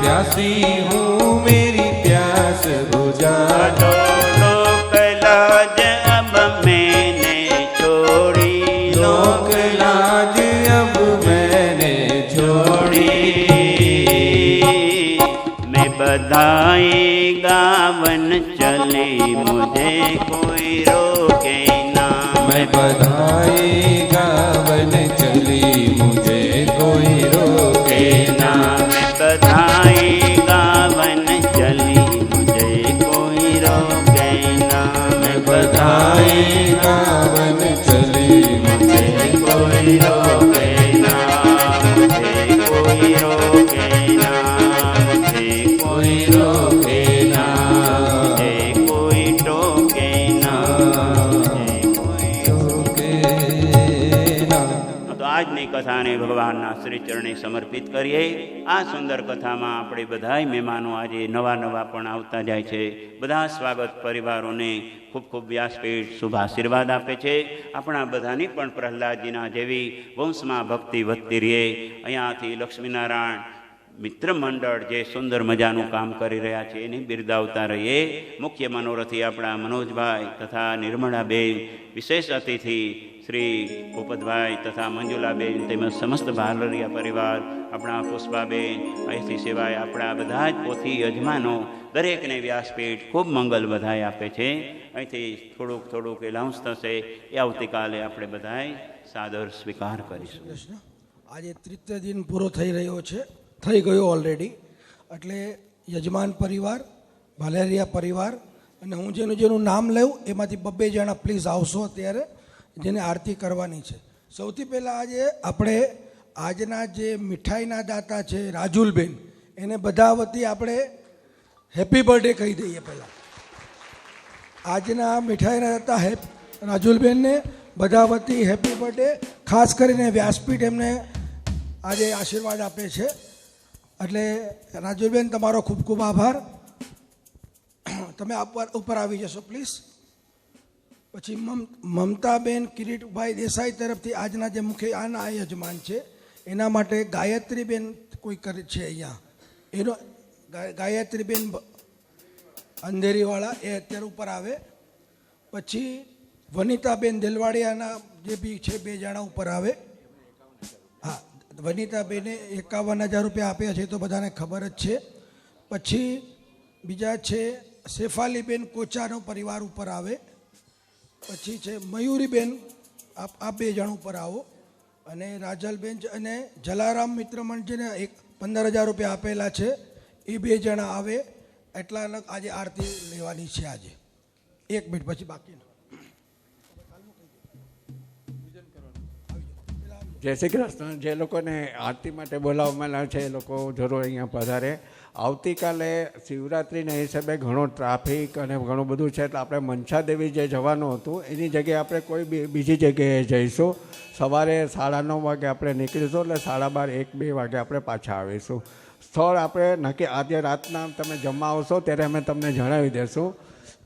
S2: प्यासी हूँ मेरी प्यास बुझा
S1: दो. लोक लाज अब मैंने छोड़ी.
S2: लोक लाज अब मैंने छोड़ी.
S1: मैं बधाई गावन चली मुझे कोई रोके ना.
S2: मैं बधाई गावन चली मुझे कोई रोके ना.
S1: मैं बधाई गावन चली मुझे कोई रोके ना. मैं
S2: बधाई गावन चली मुझे कोई रोके ना.
S1: मुझे कोई रोके ना. मुझे कोई रोके ना. मुझे कोई टोके ना. मुझे कोई
S2: रोके ना.
S1: તો આજની કથાને ભગવાનના શ્રી ચરણે સમર્પિત કરીએ. આ સુંદર કથામાં આપણે બધાય મહેમાનો આજે નવા નવા પણ આવતા જાય છે. બધા સ્વાગત પરિવારોને ખૂબ ખૂબ વ્યાસપીઠ શુભ આશીર્વાદ આપે છે. આપણા બધાની પણ પ્રહલાદજીના જેવી વંશમાં ભક્તિ વધતી રહે. અહીંયાથી લક્ષ્મીનારાયણ મિત્ર મંડળ જે સુંદર મજાનું કામ કરી રહ્યા છે એને બિરદાવતા રહીએ. મુખ્ય મનોરથી આપણા મનોજભાઈ તથા નિર્મળાબેન, વિશેષ અતિથિ શ્રી ભૂપતભાઈ તથા મંજુલાબેન, તેમજ સમસ્ત ભારલરિયા પરિવાર, આપણા પુષ્પાબેન, અહીંથી સિવાય આપણા બધા જ પોથી યજમાનો, દરેકને વ્યાસપીઠ ખૂબ મંગલ બધાય આપે છે. અહીંથી થોડુંક એલાઉન્સ થશે એ આવતીકાલે આપણે બધાય સાદર સ્વીકાર કરીશું.
S3: આજે તૃતીય દિન પૂરો થઈ ગયો ઓલરેડી. એટલે યજમાન પરિવાર, ભાલેરિયા પરિવાર અને હું જેનું નામ લઉં એમાંથી 2 જણા પ્લીઝ આવશો અત્યારે, જેને આરતી કરવાની છે. સૌથી પહેલાં આજે આપણે આજના જે મીઠાઈના દાતા છે રાજુલબેન, એને બધા વતી આપણે હેપી બર્થડે કહી દઈએ. પહેલાં આજના મીઠાઈના દાતા રાજુલબેનને બધા વતી હેપી બર્થડે. ખાસ કરીને વ્યાસપીઠ એમને આજે આશીર્વાદ આપે છે. એટલે રાજુલબેન, તમારો ખૂબ ખૂબ આભાર. તમે ઉપર આવી જશો પ્લીઝ. પછી મમતાબેન કિરીટભાઈ દેસાઈ તરફથી આજના જે મુખ્ય આના યજમાન છે એના માટે ગાયત્રીબેન કોઈ કરે છે અહીંયા, એનો ગાયત્રીબેન અંધેરીવાળા એ અત્યારે ઉપર આવે. પછી વનિતાબેન દેલવાડિયાના જે બી છે 2 જણા ઉપર આવે. હા, વનિતાબેને 51,000 રૂપિયા આપ્યા છે તો બધાને ખબર જ છે. પછી બીજા છે શેફાલીબેન કોચાનો પરિવાર ઉપર આવે. પછી છે મયુરીબેન, આ 2 જણ ઉપર આવો. અને રાજલબેન અને જલારામ મિત્ર મંડળને 15,000 રૂપિયા આપેલા છે, એ 2 જણા આવે. એટલા આજે આરતી લેવાની છે આજે. 1 મિનિટ પછી બાકી.
S4: જય શ્રી કૃષ્ણ. જે લોકોને આરતી માટે બોલાવવામાં છે એ લોકો જરૂર અહીંયા પધારે. આવતીકાલે શિવરાત્રિના હિસાબે ઘણો ટ્રાફિક અને ઘણું બધું છે, એટલે આપણે મનસાદેવી જે જવાનું હતું એની જગ્યાએ આપણે કોઈ બીજી જગ્યાએ જઈશું. સવારે 9:30 વાગે આપણે નીકળીશું, એટલે 12:30, 1-2 વાગે આપણે પાછા આવીશું. સ્થળ આપણે નક્કી આજે રાતના તમે જમવા આવશો ત્યારે અમે તમને જણાવી દઈશું.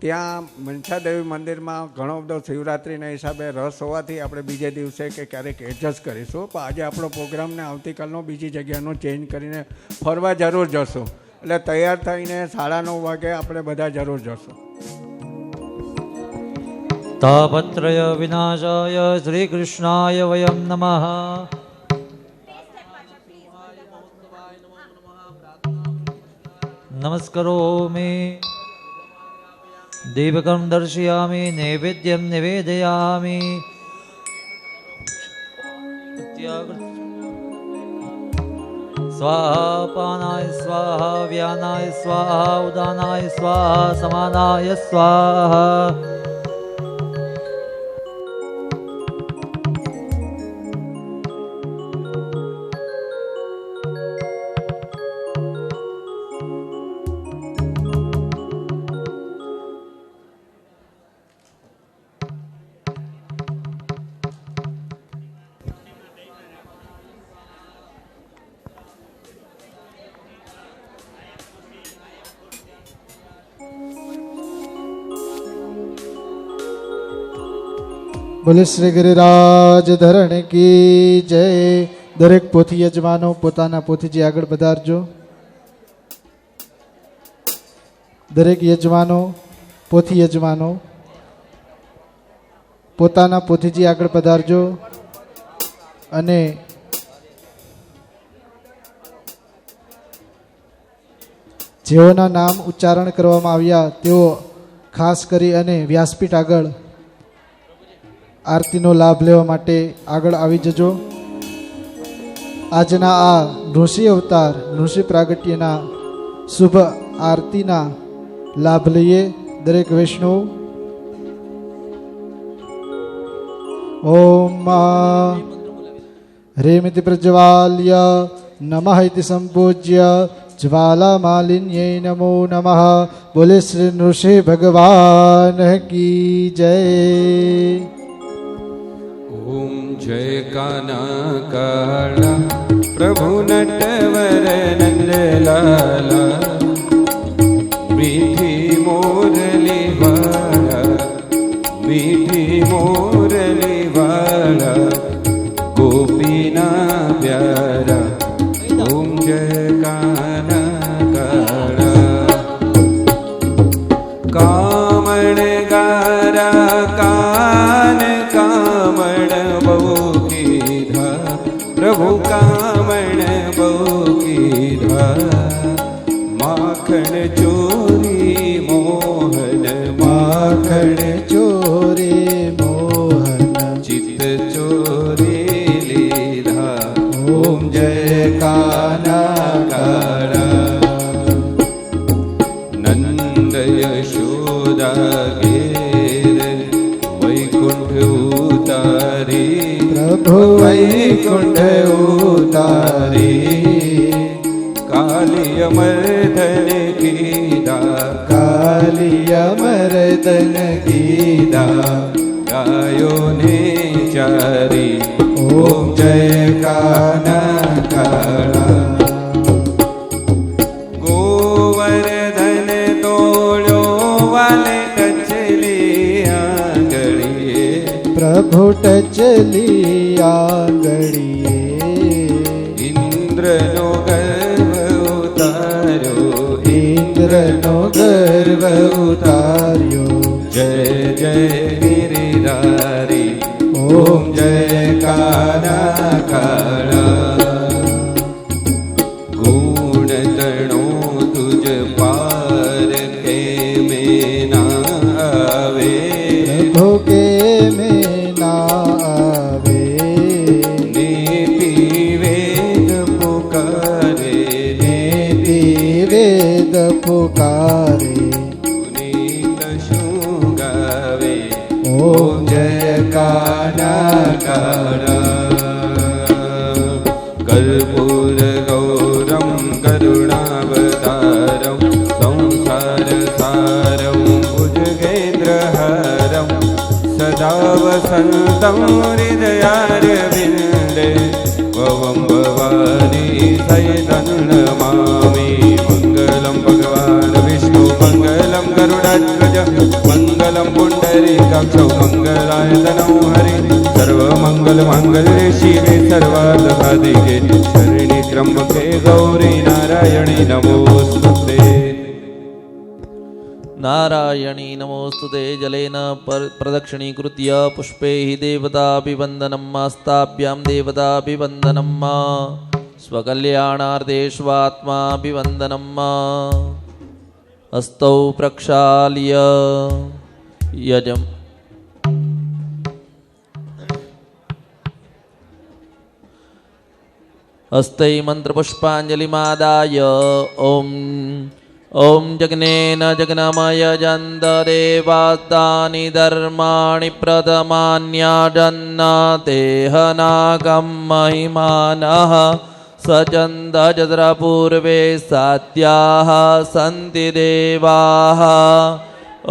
S4: ત્યાં મનસાદેવી મંદિરમાં ઘણો બધો શિવરાત્રિના હિસાબે રસ હોવાથી આપણે બીજે દિવસે કે ક્યારેક એડજસ્ટ કરીશું. પણ આજે આપણો પ્રોગ્રામને આવતીકાલનો બીજી જગ્યાનો ચેન્જ કરીને ફરવા જરૂર જશું. એટલે તૈયાર થઈને 9:30 વાગે આપણે બધા જરૂર જશું.
S5: તાપત્રય વિનાશાય શ્રી કૃષ્ણાય વયમ નમઃ. નમસ્કરોમિ દીપકં દર્શયામિ નૈવેદ્યં નિવેદયામિ. સ્વાહા પાનાય સ્વાહા વ્યાનાય સ્વાહા ઉદાનાય સ્વાહા સમાનાય સ્વાહા.
S6: બોલે શ્રી ગિરિરાજ ધરણ કી જય. દરેક પોથી યજમાનો પોતાના પોથીજી આગળ પધારજો. દરેક યજમાનો પોથી યજમાનો પોતાના પોથીજી આગળ પધારજો. અને જેઓના નામ ઉચ્ચારણ કરવામાં આવ્યા તેઓ ખાસ કરી અને વ્યાસપીઠ આગળ આરતીનો લાભ લેવા માટે આગળ આવી જજો. આજના આ નૃષિ અવતાર નૃષિ પ્રાગટ્યના શુભ આરતીના લાભ લઈએ દરેક વૈષ્ણવ. ઓમ હ્રેમિતિ પ્રજ્વાલ્ય નમઃ ઇતિ સંપૂજ્ય જ્વાલામાલિન્યે નમો નમઃ. બોલે શ્રી નૃષિ ભગવાન કી જય.
S2: ઓમ જય કાના કાળા પ્રભુ નટવર નંદલાલા મીઠી મોરલી વાળા મીઠી મોરલી વાળા ગોપીના પ્યારા. ઓમ જય કાના કાળા કામણ ગારા કાન કામણ બહુ કીધા પ્રભુ કામણ બહુ કીધા. માખણ ચોરી મોહન
S6: માખણ ચોરી મોહન
S2: ચિત્ત ચોરી લીધા.
S6: ઓમ જય કાના કાળા
S2: નંદ યશોદા ઘેર વૈકુંઠ ઉતારી
S6: પ્રભુ વૈકુંઠ
S2: ઉતારી. કાલિય મર્દન કીધા
S6: કાલિય મર્દન કીધા.
S2: ગાયોને ચારી.
S6: ઓમ જય કાના કાળા
S2: ગોવર્ધન તોળ્યો વાલે ટચલી આંગળીએ
S6: પ્રભુ ટચલી આંગળીએ.
S2: ઇન્દ્રનો ગર્વ ઉતાર્યો
S6: ઇન્દ્રનો ગર્વ ઉતાર્યો.
S2: જય જય ગિરિધારી.
S6: ઓમ જય કાના કાળા
S2: ગુણ તણો તુજ પાર કે મેં ના આવે.
S6: પ્રભુ કે મેં ના આવે.
S2: નીતિ વેદ પુકારે
S6: નીતિ વેદ પુકારે.
S2: પુનીત શું ગાવે.
S6: ઓમ જય કાના કાળા
S2: કર્પૂર ગૌરમ કરુણાવતારમ સંસાર સારમ ભુજગેન્દ્રહારમ સદા વસંતમ હૃદયારવિંદે ભવમ ભવાની સૈતન નમામિ. મંગલમ ભગવાન વિષ્ણુ મંગલમ ગરુડધ્વજ पुण्डाक्षौ मङ्गलायतनौ हरि सर्वमङ्गलमाङ्गल्ये शिवे सर्वार्थसाधिके शरण्ये त्र्यम्बके गौरी नारायणी नमोस्तुते
S5: नारायणी नमोस्तुते जलेन प्रदक्षिणीकृत्य पुष्पैः देवताभिवन्दनं स्थाभ्यां देवताभिवन्दनं स्वकल्याणार्देष्वात्माभिवन्दनं हस्तौ प्रक्षाल्य यजम् हस्तै मन्त्रपुष्पाञ्जलिमादाय ॐ जग्नेन जग्नमय जन्त देवास्तानि धर्माणि प्रथमान्याजन्नतेहनागं महिमानः सचन्दजद्रपूर्वे सात्याः सन्ति देवाः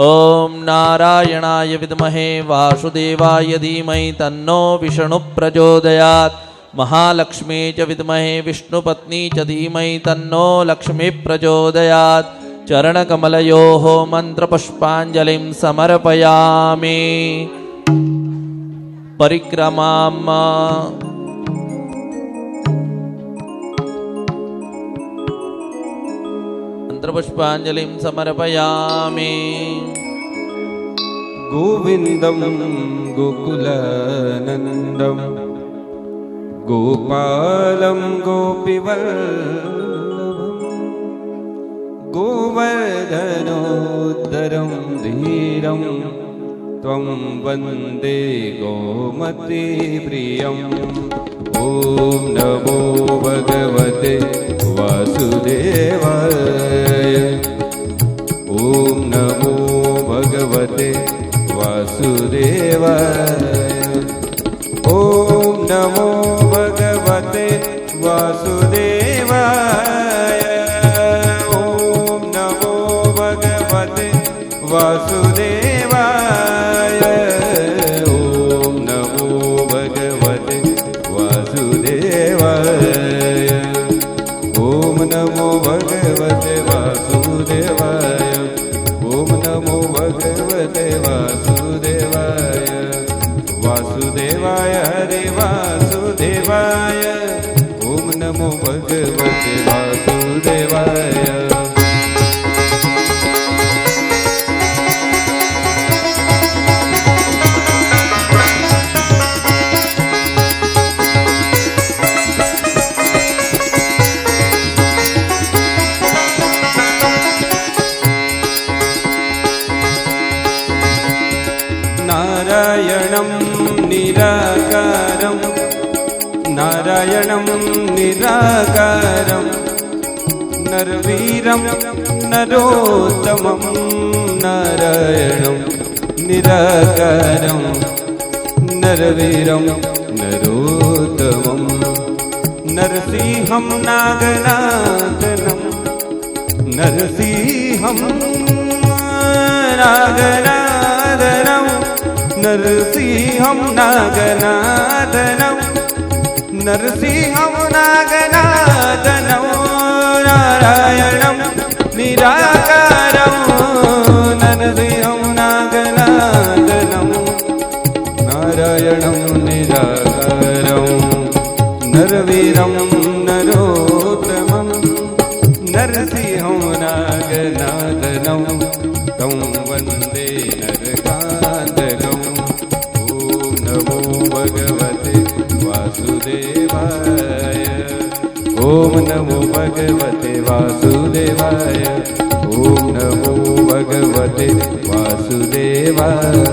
S5: ॐ नारायणाय विद्महे वासुदेवाय धीमहि तन्नो विष्णुः प्रचोदयात् महालक्ष्मी च विद्महे विष्णुपत्नी च धीमहि तन्नो लक्ष्मी प्रचोदयात् चरणकमलयोः मन्त्रपुष्पाञ्जलिं समर्पयामि परिक्रमां मन्त्रपुष्पाञ्जलिं समर्पयामि
S2: गोविन्दं गोकुलानन्दं गोपालं गोपीवल्लभं गोवर्धनोद्धरं धीरं त्वं वन्दे गोमतीप्रियम् ॐ नमो भगवते वासुदेवाय ॐ नमो भगवते वासुदेवाय ॐ नमो भगवते वासुदेवाय ॐ नमो भगवते वासुदेवाय ॐ नमो भगवते वासुदेवाय ॐ नमो भगवते वासुदेवाय ॐ नमो भगवते वासुदेवाय वासुदेवाय हरे वासुदेवाय ॐ नमो भगवते वासुदेवाय नारायणं निराकारं नारायणं निराकारं नरवीरं नरोत्तमं नारायणं निराकारं नरवीरं नरोत्तमं नरसिंहं नागनाथनं नरसिंहं नागनाथनं नरसिंहं नागनाथनं नरसिंहं नागनाथनं नारायणं निराकारं नरसिंहं नागनाथनं नारायणं निराकारं नरवीरं नरोत्तमं नरसिंहं नागनाथनं तं वन्दे नरकान्तकम् ॐ नमो भगवते वासुदेवाय ॐ नमो भगवते वासुदेवाय ॐ नमो भगवते वासुदेवाय